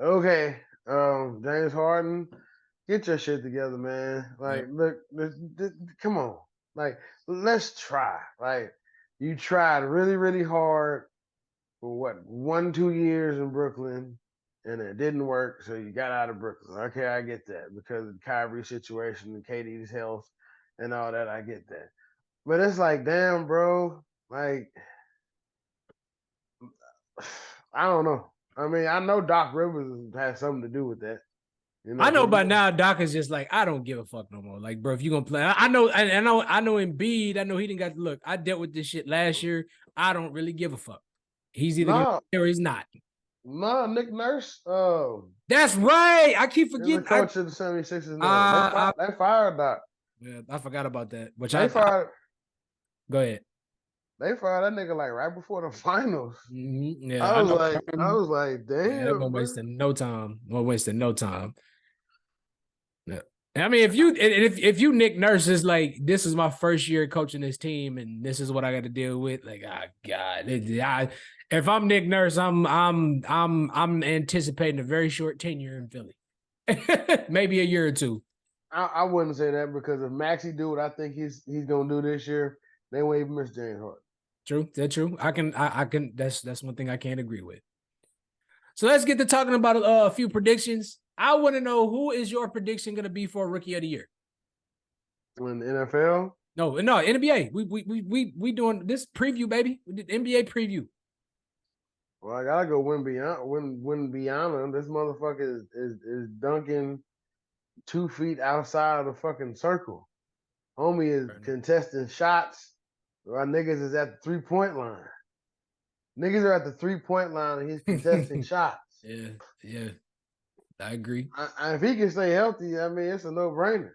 okay, James Harden, get your shit together, man. Like, Yep. look, come on, like, let's try. Like, you tried really, really hard for what 1, 2 years in Brooklyn, and it didn't work, so you got out of Brooklyn. Okay, I get that because of the Kyrie situation and KD's health and all that. I get that, but it's like, damn, bro, like I don't know. I mean, I know Doc Rivers has something to do with that, I know because by now Doc is just like, I don't give a fuck no more. Like, bro, if you're gonna play, I know Embiid, I know he didn't got to look. I dealt with this shit last year. I don't really give a fuck. He's either gonna no, play or he's not. no, Nick Nurse, That's right. I keep is the forgetting. coach of the 76ers now. They fired Doc. Yeah, I forgot about that. Which They fired. go ahead. They fired that nigga like right before the finals. Yeah, I I was know. like, Yeah, that damn, one bro. wasting no time. One wasting no time. Yeah. I mean, if you Nick Nurse is like, this is my first year coaching this team, and this is what I got to deal with. Like, God, if I'm Nick Nurse, I'm anticipating a very short tenure in Philly, maybe a year or two. I wouldn't say that because if Maxey do what I think he's gonna do this year, they won't even miss James Harden. True, that's true. I can. That's one thing I can't agree with. So let's get to talking about a few predictions. I want to know, who is your prediction going to be for Rookie of the Year? In the NFL, No, NBA. We doing this preview, baby. We did NBA preview. Well, I gotta go win beyond him. This motherfucker is dunking 2 feet outside of the fucking circle. Homie is contesting shots. Our niggas is at the 3-point line. Niggas are at the 3-point line and he's contesting shots. Yeah. I agree. If he can stay healthy, I mean, it's a no-brainer.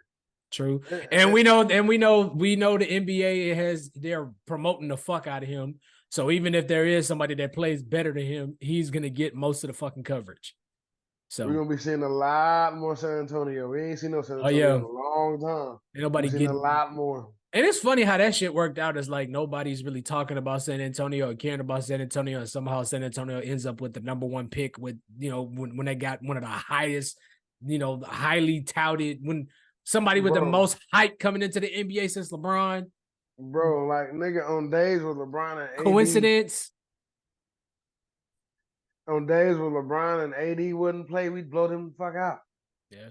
True. And we know the NBA they're promoting the fuck out of him. So even if there is somebody that plays better than him, he's gonna get most of the fucking coverage. So we're gonna be seeing a lot more San Antonio. We ain't seen no San Antonio in a long time. Ain't nobody getting a lot more. And it's funny how that shit worked out. It's like nobody's really talking about San Antonio or caring about San Antonio, and somehow San Antonio ends up with the #1 pick with, when they got one of the highest, highly touted, when somebody with the most hype coming into the NBA since LeBron. Bro, like nigga, on days with LeBron and AD. Coincidence? On days with LeBron and AD wouldn't play, we'd blow them the fuck out. Yeah.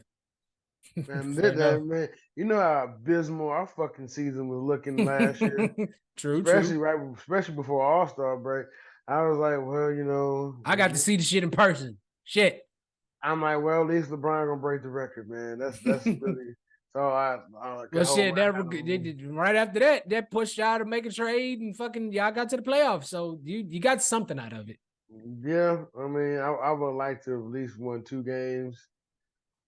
And man, you know how abysmal our fucking season was looking last year. True. Especially before All-Star break. I was like, well, I got to see the shit in person. Shit. I'm like, well, at least LeBron gonna break the record, man. That's really so I well, shit. Right after that pushed y'all to make a trade and fucking y'all got to the playoffs. So you got something out of it. Yeah, I mean, I would like to at least win 2 games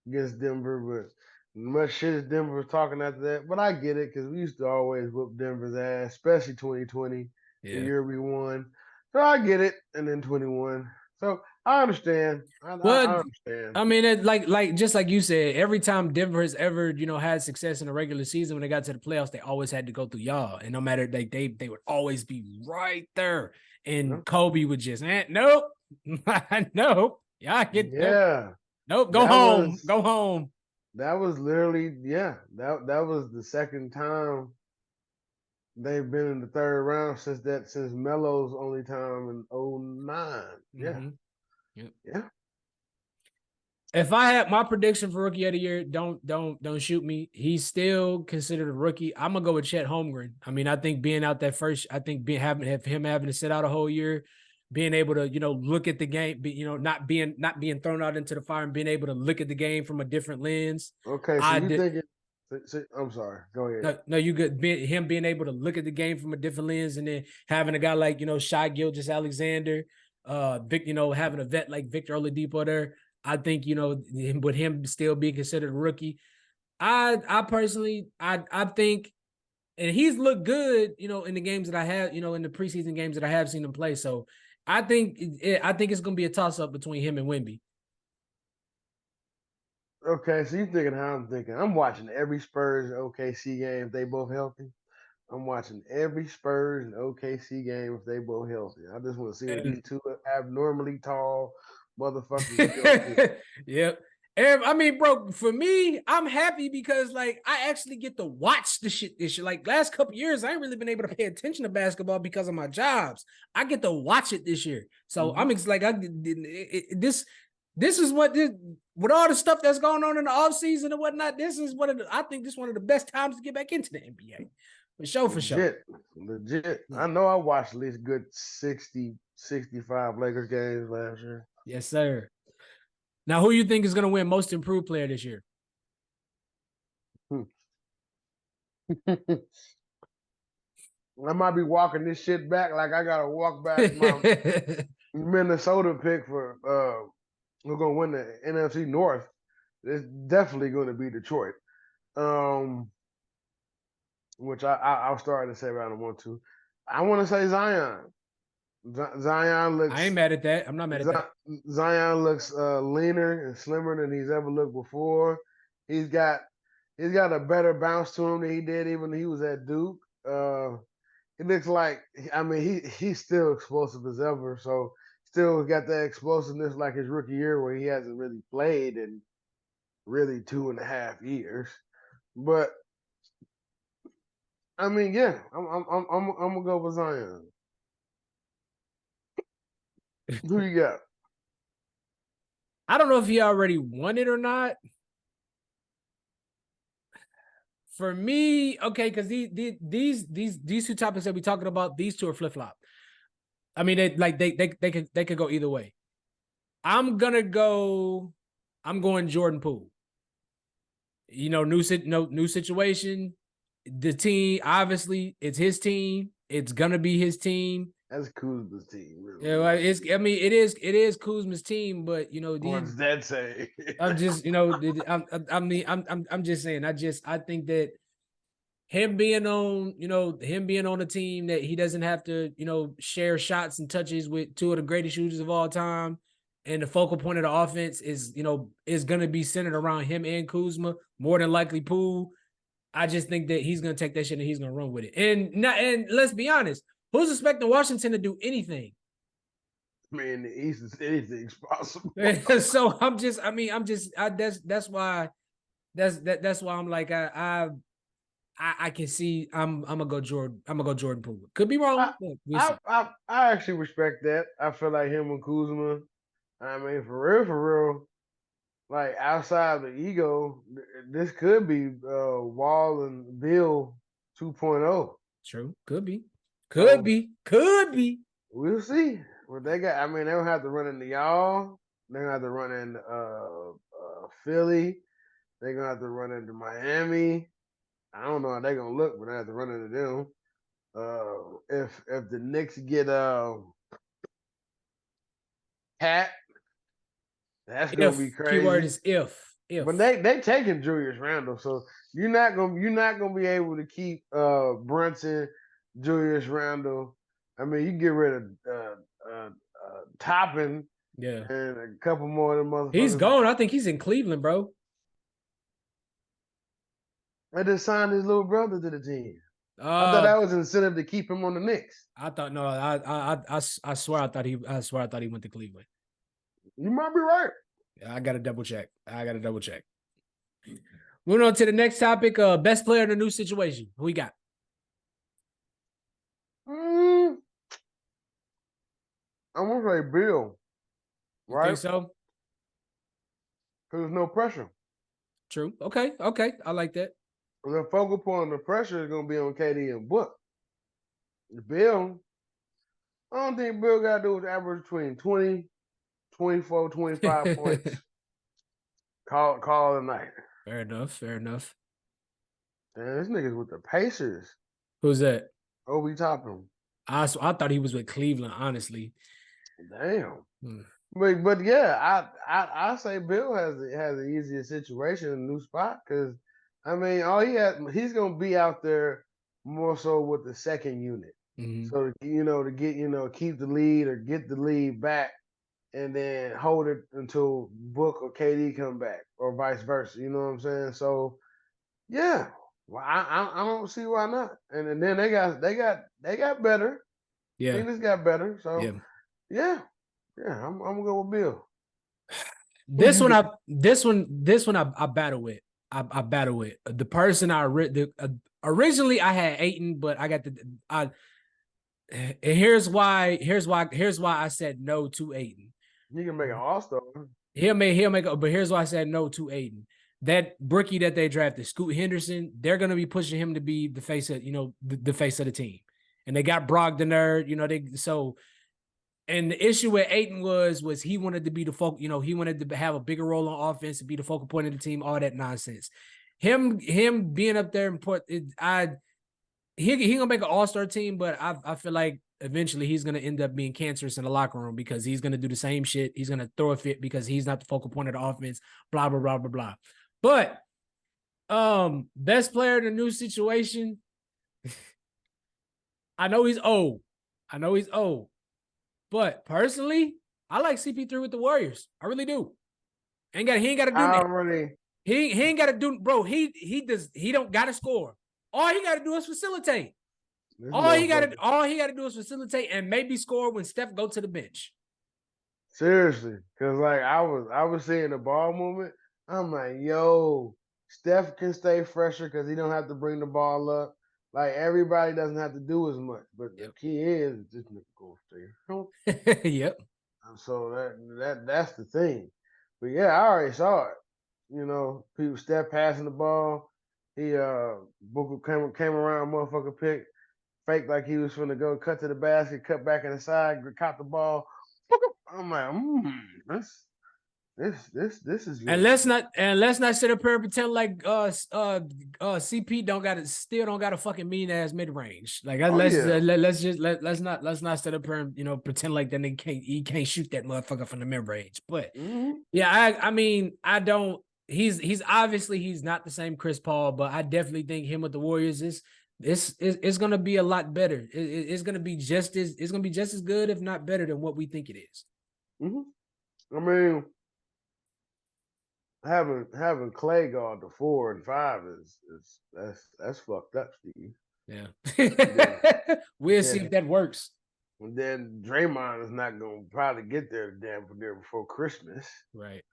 against Denver, but much shit as Denver was talking after that. But I get it because we used to always whoop Denver's ass, especially 2020, the year we won. So I get it, and then 21. So I understand. I understand. I mean, like just like you said, every time Denver has ever had success in the regular season, when they got to the playoffs, they always had to go through y'all, and no matter they would always be right there. And Kobe would just nope, nope, y'all get there. Nope, go home. That was literally that was the second time they've been in the third round since Melo's only time in 2009. Yeah. Mm-hmm. Yep. Yeah. If I had my prediction for rookie of the year, don't shoot me. He's still considered a rookie. I'm gonna go with Chet Holmgren. I mean, I think being out that first, I think having to sit out a whole year, being able to look at the game, not being thrown out into the fire, and being able to look at the game from a different lens. Okay, so you think it? I'm sorry. Go ahead. No, you good. Him being able to look at the game from a different lens, and then having a guy like Shai Gilgeous-Alexander, having a vet like Victor Oladipo there. I think, with him still being considered a rookie, I personally, I think, and he's looked good, in the games that I have, in the preseason games that I have seen him play. So I think it's going to be a toss up between him and Wemby. Okay, so you're thinking how I'm thinking. I'm watching every Spurs OKC game if they both healthy. I'm watching every Spurs and OKC game if they both healthy. I just want to see if these two abnormally tall motherfuckers. Yep. And I mean, bro, for me, I'm happy because I actually get to watch the shit this year. Like last couple years, I ain't really been able to pay attention to basketball because of my jobs. I get to watch it this year. So I'm this is with all the stuff that's going on in the offseason and whatnot, this is I think this is one of the best times to get back into the NBA. For sure. Legit. I know I watched at least good 60, 65 Lakers games last year. Yes, sir. Now, who you think is going to win most improved player this year? I might be walking this shit back like I got to walk back my Minnesota pick for we're going to win the NFC North. It's definitely going to be Detroit. Which I'll start to say, but I don't want to. I want to say Zion. Zion looks. I ain't mad at that. I'm not mad at that. Zion looks leaner and slimmer than he's ever looked before. He's got a better bounce to him than he did even when he was at Duke. He looks like, I mean, he's still explosive as ever. So still got that explosiveness like his rookie year where he hasn't really played in really 2.5 years. But I mean, yeah, I'm gonna go with Zion. Who you got? I don't know if he already won it or not. For me, okay, because these two topics that we're talking about, these two are flip flop. I mean, they could go either way. I'm going Jordan Poole. New situation. The team, obviously, it's his team. It's gonna be his team. That's Kuzma's team, really. Yeah, it is Kuzma's team, but What's that say? I'm just, I'm just saying. I think that him being on the team that he doesn't have to, share shots and touches with two of the greatest shooters of all time. And the focal point of the offense is going to be centered around him and Kuzma, more than likely Poole. I just think that he's going to take that shit and he's going to run with it. And let's be honest, who's expecting Washington to do anything? Man, the East is anything's possible. So that's why I'm like, I can see I'm gonna go Jordan Poole. Could be wrong. I actually respect that. I feel like him and Kuzma. I mean, for real, like outside the ego, this could be Wall and Bill 2.0. True. Could be. We'll see. What they got. I mean, they don't have to run into y'all. They're gonna have to run into Philly. They're gonna have to run into Miami. I don't know how they're gonna look, but I have to run into them. If the Knicks get Pat, that's gonna be crazy. Keyword is if. But they taking Julius Randle, so you're not gonna be able to keep Brunson, Julius Randle. I mean, you get rid of Toppin, yeah, and a couple more of them motherfuckers. He's gone. I think he's in Cleveland, bro. I just signed his little brother to the team. I thought that was incentive to keep him on the Knicks. I thought no. I swear I thought he went to Cleveland. You might be right. I gotta double check. Moving on to the next topic. Best player in a new situation. Who we got? I'm gonna say Bill. Right? You think so? Because there's no pressure. True. Okay. I like that. The focal point of the pressure is gonna be on KD and Book. Bill, I don't think Bill got to do is average between 20, 24, 25 points. Call it a night. Fair enough. Man, this nigga's with the Pacers. Who's that? Obi Toppin. I thought he was with Cleveland, honestly. Damn. But yeah, I say Bill has the easiest situation in a new spot because I mean he's gonna be out there more so with the second unit. Mm-hmm. So to get keep the lead or get the lead back and then hold it until Book or KD come back or vice versa. You know what I'm saying? So yeah. Well, I don't see why not. And then they got better. Yeah. Phoenix got better. So yeah. I'm gonna go with Bill. This one I battle with. I battle with the person originally I had Ayton, but I got and here's why I said no to Ayton. You can make an all-star. He'll make but here's why I said no to Ayton. That rookie that they drafted, Scoot Henderson, they're gonna be pushing him to be the face of the face of the team. And they got Brogdon, and the issue with Ayton was he wanted to be the focal, he wanted to have a bigger role on offense, to be the focal point of the team, all that nonsense. Him being up there he gonna make an all-star team, but I feel like eventually he's gonna end up being cancerous in the locker room because he's gonna do the same shit. He's gonna throw a fit because he's not the focal point of the offense, blah, blah, blah, blah, blah. But best player in a new situation. I know he's old. But personally, I like CP3 with the Warriors. I really do. He ain't got to do that. He ain't got to do, bro. He don't got to score. All he got to do is facilitate. All he got to do is facilitate and maybe score when Steph go to the bench. Seriously, because like I was seeing the ball movement. I'm like, yo, Steph can stay fresher because he don't have to bring the ball up. Like everybody doesn't have to do as much, but the key is this nigga goes there. Yep. So that's the thing. But yeah, I already saw it. People Steph passing the ball, He Booker came around, motherfucker pick, faked like he was finna go, cut to the basket, cut back in the side, caught the ball. I'm like, this is And good. let's not sit up here and pretend like CP still don't got a fucking mean ass mid range. Like Oh yeah. let's not sit up here and pretend like that nigga can't shoot that motherfucker from the mid range. But Mm-hmm. yeah, I mean I don't. He's obviously he's not the same Chris Paul, but I definitely think him with the Warriors is it's gonna be a lot better. It's gonna be just as good, if not better, than what we think it is. Mm-hmm. I mean, having Clay guard the 4 and 5 is that's fucked up, Steve. Yeah, Then we'll see if then that works. then Draymond is not gonna probably get there damn near before Christmas. Right.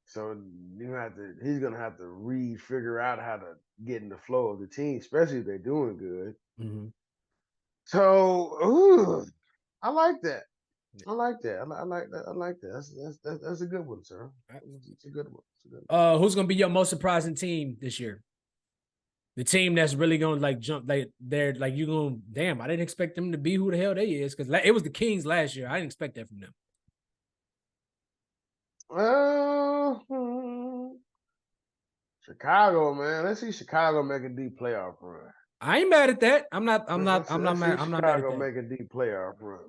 So he's gonna have to figure out how to get in the flow of the team, especially if they're doing good. Mm-hmm. So I like that. I like that. I like that. I like that. That's a good one, sir. It's a good one. It's a good one. Who's gonna be your most surprising team this year? The team that's really gonna like jump like they're like you gonna damn. I didn't expect them to be who the hell they is because it was the Kings last year. I didn't expect that from them. Chicago, man. Let's see Chicago make a deep playoff run. I ain't mad at that. I'm not Let's see mad. I'm not mad at Chicago that. make a deep playoff run.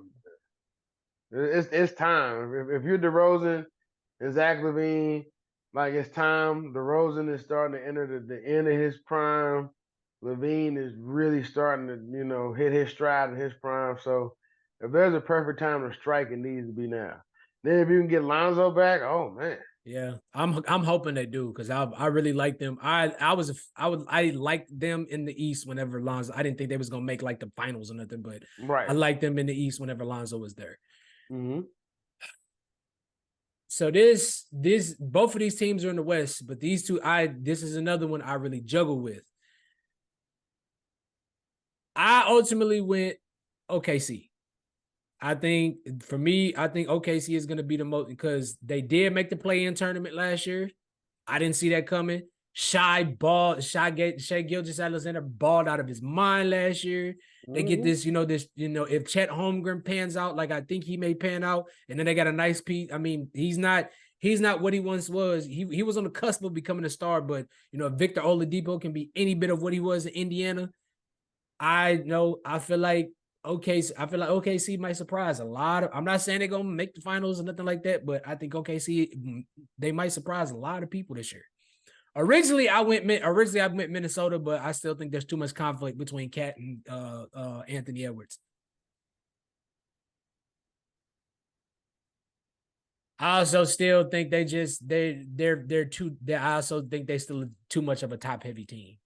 It's time. If you're DeRozan and Zach LaVine, like it's time. DeRozan is starting to enter the end of his prime. LaVine is really starting to hit his stride in his prime. So if there's a perfect time to strike, it needs to be now. Then if you can get Lonzo back, oh man. Yeah, I'm hoping they do because I really like them. I liked them in the East whenever Lonzo. I didn't think they was gonna make like the finals or nothing, but Right. I liked them in the East whenever Lonzo was there. Mm-hmm. So this both of these teams are in the West, but these two, this is another one I really juggle with. I ultimately went OKC. I think for me, I think OKC is going to be the most because they did make the play-in tournament last year. I didn't see that coming. Shai Gilgeous-Alexander balled out of his mind last year. They get this, if Chet Holmgren pans out, like I think he may pan out, and then they got a nice piece. I mean, he's not what he once was. He was on the cusp of becoming a star, but if Victor Oladipo can be any bit of what he was in Indiana, I feel like OKC might surprise a lot of. I'm not saying they're gonna make the finals or nothing like that, but I think OKC they might surprise a lot of people this year. Originally, I went Minnesota, but I still think there's too much conflict between Cat and Anthony Edwards. I also still think I also think they still too much of a top heavy team.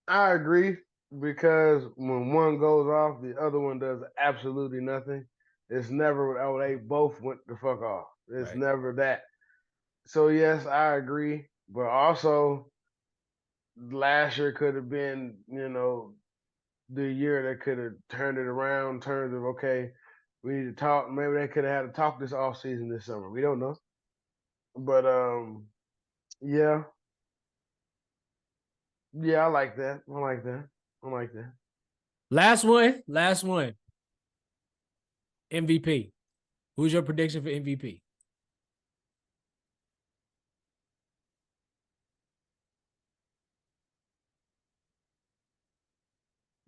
I agree because when one goes off, the other one does absolutely nothing. It's never they both went the fuck off. It's Right. never that. So yes, I agree, but also last year could have been the year that could have turned it around in terms of okay, we need to talk. Maybe they could have had a talk this off season this summer. We don't know, but yeah, I like that. I like that. I like that. Last one. MVP. Who's your prediction for MVP?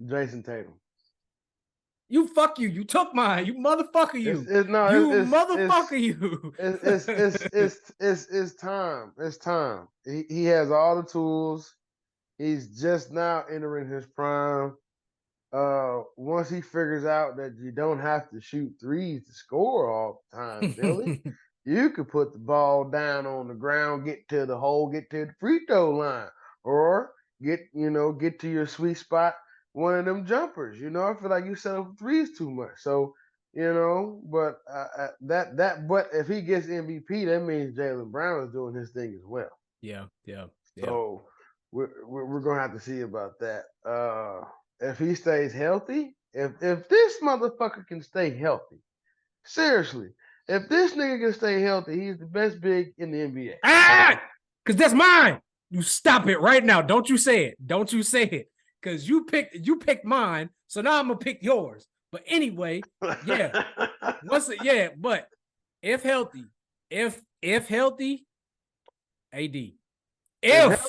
Jason Tatum. You fuck you. You took mine. You motherfucker you. It's time. It's time. He has all the tools. He's just now entering his prime. Once he figures out that you don't have to shoot threes to score all the time, Billy, you could put the ball down on the ground, get to the hole, get to the free throw line, or get to your sweet spot, one of them jumpers. I feel like you set up threes too much. So, but but if he gets MVP, that means Jaylen Brown is doing his thing as well. Yeah. So we're gonna have to see about that. If he stays healthy, if this motherfucker can stay healthy, seriously, if this nigga can stay healthy, he's the best big in the NBA. Because that's mine. You stop it right now. Don't you say it. Don't you say it. Because you picked mine. So now I'm gonna pick yours. But anyway, yeah. But if healthy, if healthy, AD. If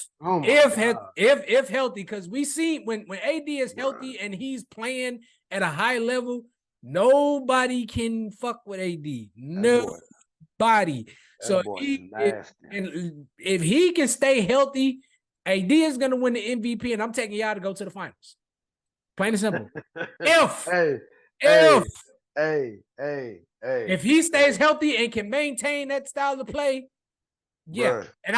healthy, because we see when AD is healthy and he's playing at a high level, nobody can fuck with AD. Nobody. So if he can stay healthy, AD is gonna win the MVP, and I'm taking y'all to go to the finals. Plain and simple. If he stays healthy and can maintain that style of play, yeah. Bruh. And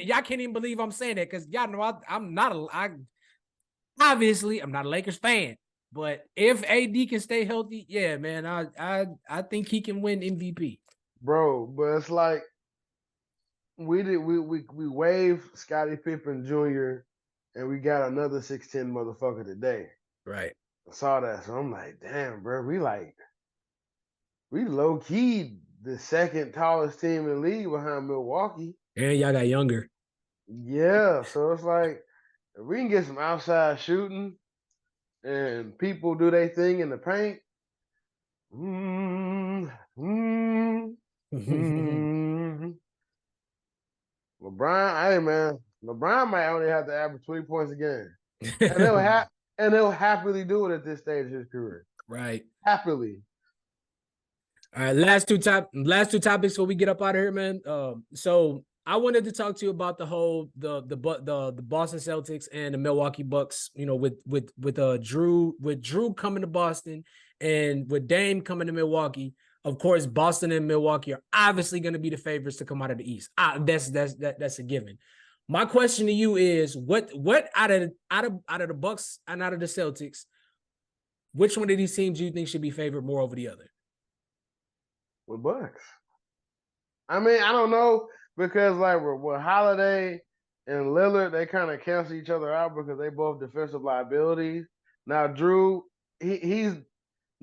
y'all can't even believe I'm saying that, because y'all know I'm not obviously I'm not a Lakers fan. But if AD can stay healthy, yeah, man, I think he can win MVP. Bro, but it's like we waived Scottie Pippen Jr. and we got another 6'10" motherfucker today. Right. I saw that, so I'm like, damn, bro, we low key the second tallest team in the league behind Milwaukee. And y'all got younger. Yeah, so it's like if we can get some outside shooting and people do their thing in the paint. LeBron might only have to average 20 points a game. And he'll happily do it at this stage of his career. Right. Happily. All right, last two topics before we get up out of here, man. So I wanted to talk to you about the whole the Boston Celtics and the Milwaukee Bucks. You know, with Drew coming to Boston and with Dame coming to Milwaukee. Of course, Boston and Milwaukee are obviously going to be the favorites to come out of the East. That's a given. My question to you is, what out of the Bucks and out of the Celtics, which one of these teams do you think should be favored more over the other? With Bucks. I mean, I don't know, because like with Holiday and Lillard, they kind of cancel each other out because they both defensive liabilities. Now Drew, he's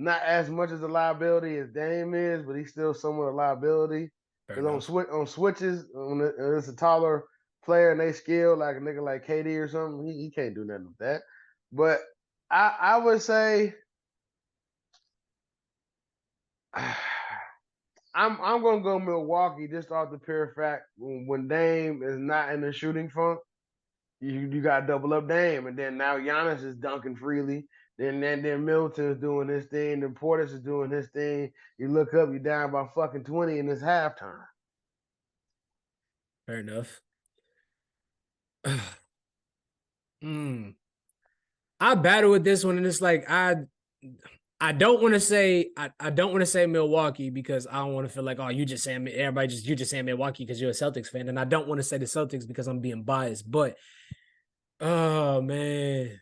not as much as a liability as Dame is, but he's still somewhat a liability. Because on switches, when it's a taller player and they skill like a nigga like KD or something, he can't do nothing with that. But I would say I'm gonna go Milwaukee just off the pure fact when Dame is not in the shooting funk, you got to double up Dame, and then now Giannis is dunking freely. Then Middleton's doing his thing. Then Portis is doing his thing. You look up, you're down by fucking 20 and it's halftime. Fair enough. I battle with this one, and it's like I don't want to say Milwaukee, because I don't want to feel like, oh, you just saying Milwaukee because you're a Celtics fan, and I don't want to say the Celtics because I'm being biased. But oh man,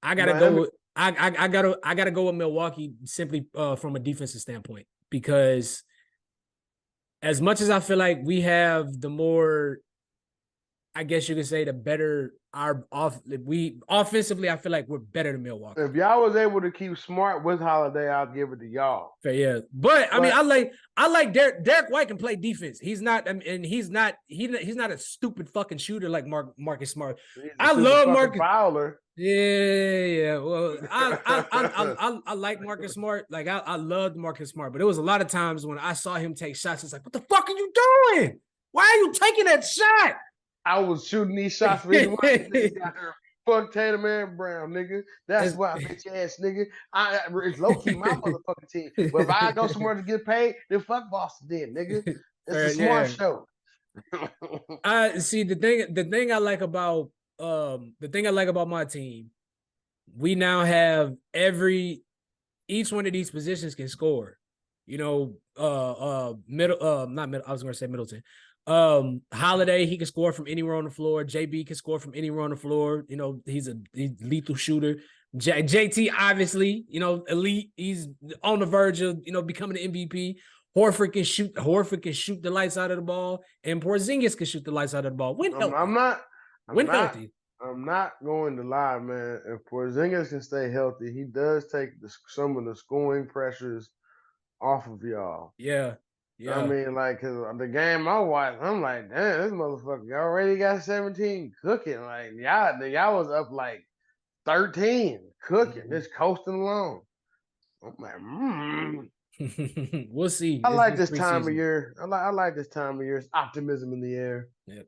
I gotta go with Milwaukee simply from a defensive standpoint, because as much as I feel like we have the more, I guess you could say, the better offensively, I feel like we're better than Milwaukee. If y'all was able to keep Smart with Holiday, I'll give it to y'all. Yeah, but I mean, I like Derek White can play defense. He's not a stupid fucking shooter like Marcus Smart. I love Marcus Fowler. Yeah. Well, I like Marcus Smart. Like I loved Marcus Smart, but there was a lot of times when I saw him take shots. It's like, what the fuck are you doing? Why are you taking that shot? I was shooting these shots for his fuck Tatum and Brown, nigga. That's why, bitch ass nigga. It's low key my motherfucking team. But if I go somewhere to get paid, then fuck Boston, then, nigga. It's a smart show. See, the thing I like about my team, we now have each one of these positions can score. You know, I was gonna say Middleton. Holiday, he can score from anywhere on the floor. JB can score from anywhere on the floor. You know, he's a lethal shooter. JT, obviously, you know, elite. He's on the verge of, you know, becoming an MVP. Horford can shoot the lights out of the ball, and Porzingis can shoot the lights out of the ball. Healthy. I'm not going to lie, man. If Porzingis can stay healthy, he does take some of the scoring pressures off of y'all. Yeah. Yeah. I mean, like, cause the game I watched, I'm like, damn, this motherfucker already got 17 cooking. Like, y'all was up like 13 cooking, Mhm. just coasting along. I'm like, We'll see. I It's like this this time of preseason. year. I like this time of year. It's optimism in the air. Yep.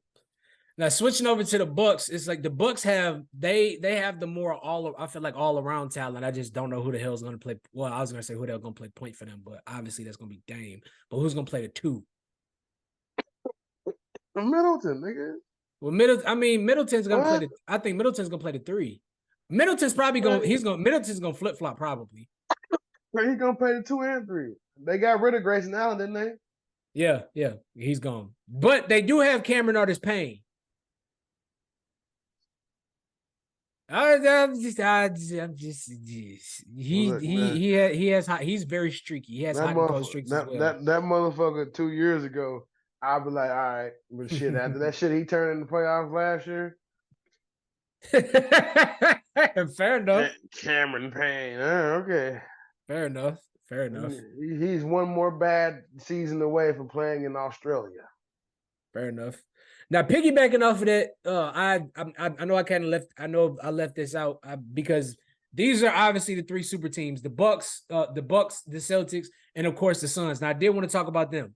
Now switching over to the Bucks, it's like the Bucks have they have the more I feel like all around talent. I just don't know who the hell is going to play. Well, I was going to say who they're going to play point for them, but obviously that's going to be Dame. But who's going to play the two? Middleton, nigga. Well, Middleton's going to play What? the. I think Middleton's going to play the three. Middleton's probably going. Man, Middleton's going to flip flop probably. he gonna play the 2 and 3. They got rid of Grayson Allen, didn't they? Yeah, he's gone. But they do have Cameron Artis Payne. Well, look, man, he's very streaky. He has that hot and cold motherfucker, streaks as that well. that that motherfucker 2 years ago, I'd be like, all right, but shit, after that shit he turned in the playoffs last year, Fair enough. Cameron Payne, okay. Fair enough. Fair enough. He's one more bad season away from playing in Australia. Fair enough. Now, piggybacking off of that, I know I kind of left. I know I left this out because these are obviously the three super teams: the Bucks, the Celtics, and of course the Suns. Now, I did want to talk about them.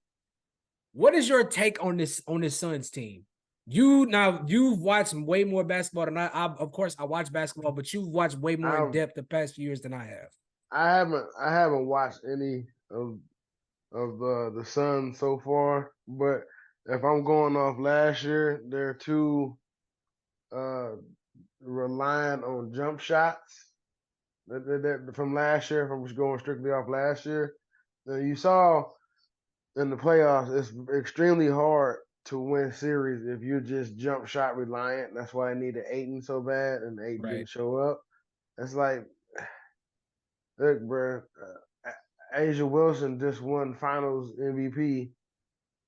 What is your take on this Suns team? You've watched way more basketball than I. Of course, I watch basketball, but you've watched way more in depth the past few years than I have. I haven't watched any of the Suns so far, but if I'm going off last year, they're too uh, reliant on jump shots. From last year, if I'm just going strictly off last year, you saw in the playoffs, it's extremely hard to win series if you're just jump shot reliant. That's why I needed Aiton so bad, and Aiton Right. didn't show up. It's like, look, bro, Asia Wilson just won Finals MVP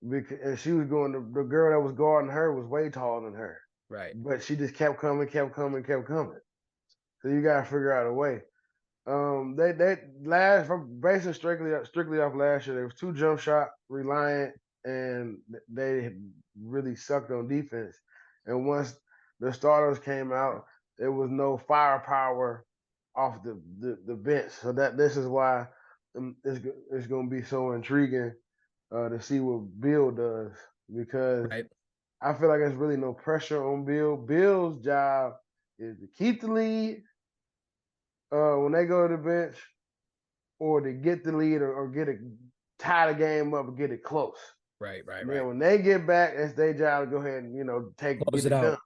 because and she was going. The girl that was guarding her was way taller than her, Right. but she just kept coming, kept coming, kept coming. So you gotta figure out a way. They last from basing strictly off last year. They was too jump shot reliant, and they really sucked on defense. And once the starters came out, there was no firepower off the bench. So that this is why it's going to be so intriguing to see what Bill does because Right. I feel like there's really no pressure on Bill. Bill's job is to keep the lead when they go to the bench, or to get the lead, or get it tie the game up and get it close. Right. Then when they get back, it's their job to go ahead and Close get it it done. out.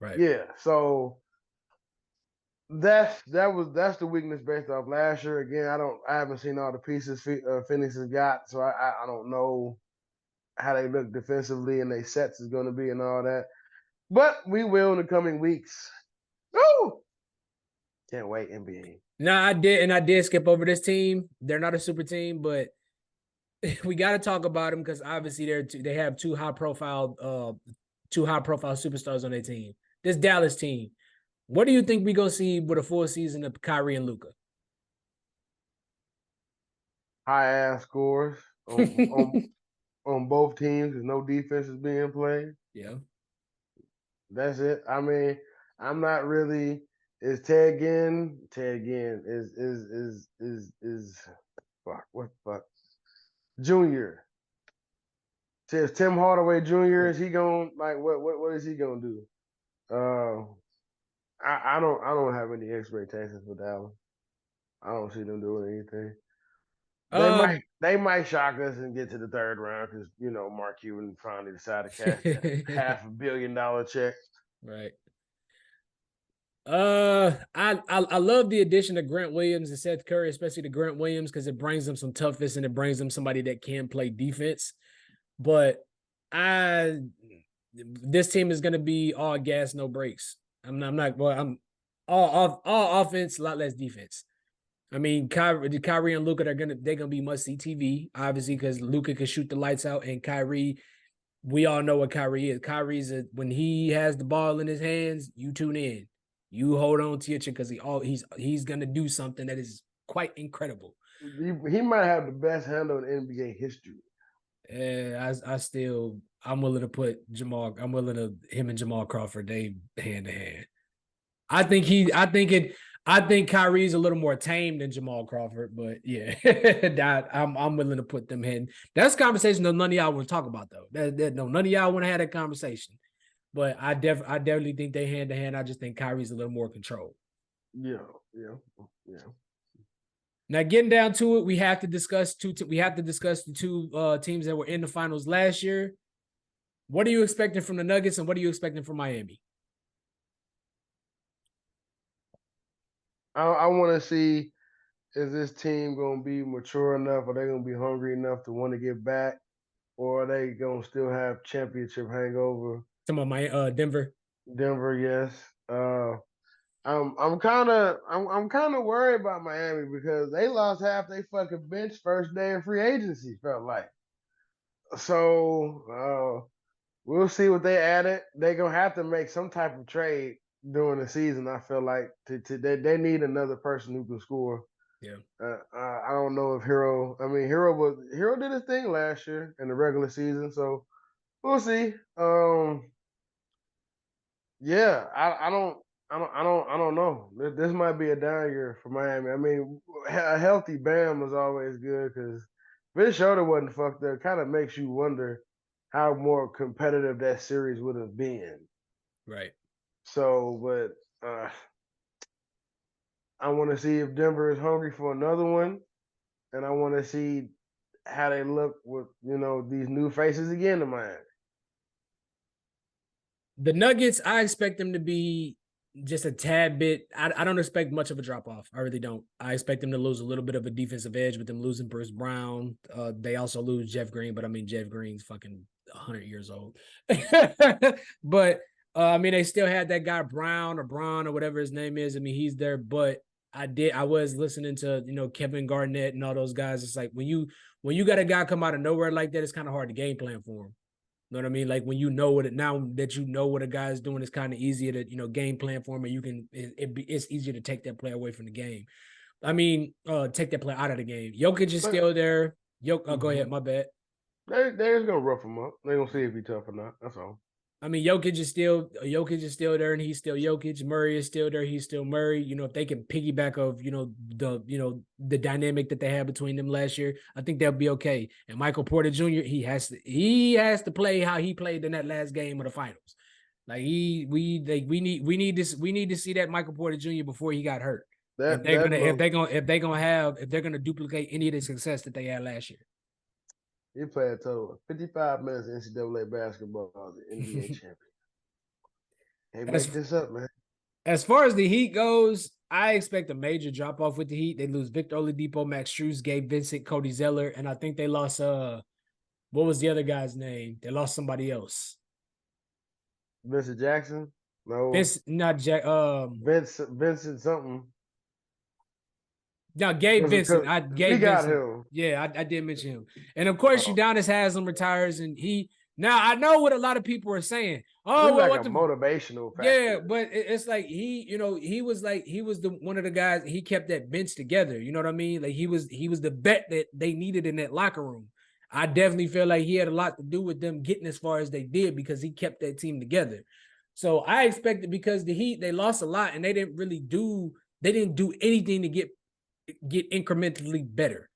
Right. Yeah. So that's the weakness based off last year. Again, I haven't seen all the pieces Phoenix has got, so I don't know how they look defensively and their sets is going to be and all that. But we will in the coming weeks. Woo! Can't wait, NBA. No, I did skip over this team. They're not a super team, but we got to talk about them because obviously they have two high profile superstars on their team. This Dallas team. What do you think we gonna see with a full season of Kyrie and Luka? High ass scores on both teams because no defense is being played. Yeah. That's it. I mean, I'm not really. Is Ted Ginn? Ted Ginn is fuck. What the fuck? Junior. Says Tim Hardaway Jr. Is he going like what is he gonna do? I don't have any expectations for Dallas. I don't see them doing anything. They might shock us and get to the third round because Mark Cuban finally decided to cash that $500 million check. Right. I love the addition of Grant Williams and Seth Curry, especially to Grant Williams, because it brings them some toughness and it brings them somebody that can play defense. But this team is going to be all gas, no brakes. I'm all offense, a lot less defense. I mean, Kyrie and Luka, they're gonna be must see TV, obviously, because Luka can shoot the lights out, and Kyrie, we all know what Kyrie is. Kyrie's when he has the ball in his hands, you tune in, you hold on to your chin because he's gonna do something that is quite incredible. He might have the best handle in NBA history. I'm willing to put him and Jamal Crawford, they hand to hand. I think Kyrie's a little more tame than Jamal Crawford, but yeah, I'm willing to put them in. That's a conversation that none of y'all want to talk about though. None of y'all want to have that conversation. But I definitely think they hand to hand. I just think Kyrie's a little more controlled. Yeah. Now, getting down to it, we have to discuss the two teams that were in the finals last year. What are you expecting from the Nuggets, and what are you expecting from Miami? I want to see, is this team going to be mature enough? Are they going to be hungry enough to want to get back? Or are they going to still have championship hangover? Talking about Denver. Denver, yes. I'm kind of worried about Miami because they lost half their fucking bench first day of free agency. Felt like so. We'll see what they added. They're gonna have to make some type of trade during the season. I feel like they need another person who can score. Yeah. I don't know if Hero. I mean, Hero did his thing last year in the regular season, so we'll see. Yeah, I don't know. This might be a down year for Miami. I mean, a healthy Bam was always good because if his shoulder wasn't fucked up, kind of makes you wonder how more competitive that series would have been. Right. So, but I want to see if Denver is hungry for another one, and I want to see how they look with these new faces again in Miami. The Nuggets, I expect them to be just a tad bit. I don't expect much of a drop off. I really don't. I expect them to lose a little bit of a defensive edge with them losing Bruce Brown. They also lose Jeff Green, but I mean Jeff Green's fucking 100 years old. But I mean they still had that guy Brown or whatever his name is. I mean he's there, but I was listening to Kevin Garnett and all those guys. It's like when you got a guy come out of nowhere like that, it's kind of hard to game plan for him. You know what I mean? Like when now that you know what a guy's doing, it's kind of easier to game plan for him, and it's easier to take that player away from the game. I mean, take that player out of the game. Jokic is still there. Go ahead, my bad. They're just gonna rough him up. They're gonna see if he's tough or not. That's all. I mean, Jokic is still there, and he's still Jokic. Murray is still there, he's still Murray. If they can piggyback of the dynamic that they had between them last year, I think they'll be okay. And Michael Porter Jr. he has to play how he played in that last game of the finals. Like we need to see that Michael Porter Jr. before he got hurt. If they're gonna duplicate any of the success that they had last year. He played a total of 55 minutes of NCAA basketball as an NBA champion. Hey, make this up, man. As far as the Heat goes, I expect a major drop off with the Heat. They lose Victor Oladipo, Max Strus, Gabe Vincent, Cody Zeller, and I think they lost what was the other guy's name? They lost somebody else. Vincent Jackson? No. Not Jack. Vincent something. No, Gabe Vincent. We got him. Yeah, I did mention him. And of course, Udonis Haslem retires, and now I know what a lot of people are saying. Oh, well, like motivational factor. Yeah, but it's like he was one of the guys. He kept that bench together. You know what I mean? Like he was the vet that they needed in that locker room. I definitely feel like he had a lot to do with them getting as far as they did because he kept that team together. So I expected, because the Heat, they lost a lot and they didn't do anything to get incrementally better.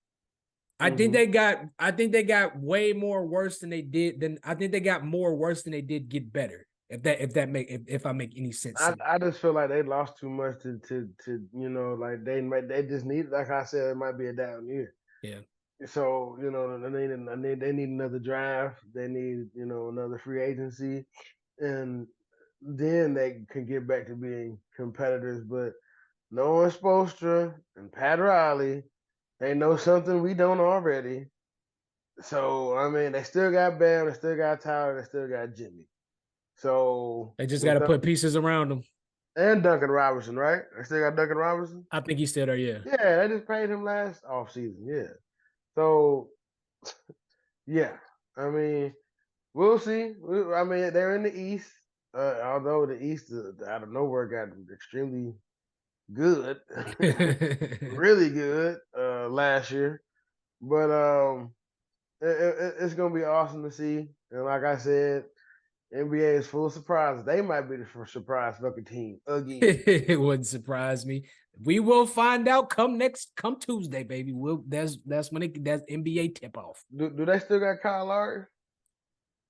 I think they got way more worse than they did. I think they got more worse than they did get better. If I make any sense. I just feel like they lost too much to like they just need, like I said, it might be a down year. Yeah. So they need another draft. They need another free agency, and then they can get back to being competitors. But knowing Spoelstra and Pat Riley, they know something we don't already. So I mean, they still got Bam, they still got Tyler, they still got Jimmy. So they just got to put pieces around them. And Duncan Robinson, right? They still got Duncan Robinson. I think he's still there. Yeah. Yeah, they just paid him last offseason. Yeah. So, yeah. I mean, we'll see. I mean, they're in the East. Although the East out of nowhere got extremely good, really good last year. But It's gonna be awesome to see. And like I said, NBA is full of surprises. They might be the surprise fucking team again. It wouldn't surprise me. We will find out come Tuesday, baby. That's when that's NBA tip off. Do they still got Kyle Lowry?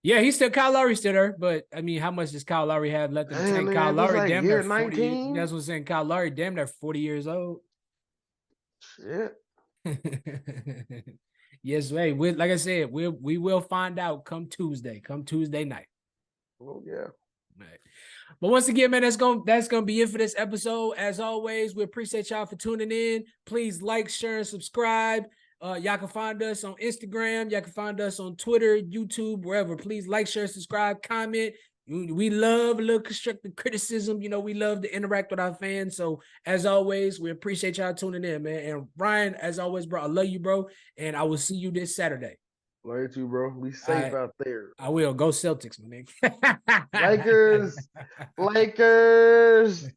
Yeah, Kyle Lowry's still there, but I mean, how much does Kyle Lowry have left in the tank? Kyle Lowry, like damn near 40. 19. That's what I'm saying. Kyle Lowry, damn near 40 years old. Shit. Yes, hey, like I said, we will find out come Tuesday night. Oh yeah. Right. But once again, man, that's gonna be it for this episode. As always, we appreciate y'all for tuning in. Please like, share, and subscribe. Y'all can find us on Instagram. Y'all can find us on Twitter, YouTube, wherever. Please like, share, subscribe, comment. We love a little constructive criticism. You know, we love to interact with our fans. So as always, we appreciate y'all tuning in, man. And Ryan, as always, bro, I love you, bro. And I will see you this Saturday. Love you too, bro. Be safe out there. I will. Go Celtics, my nigga. Lakers.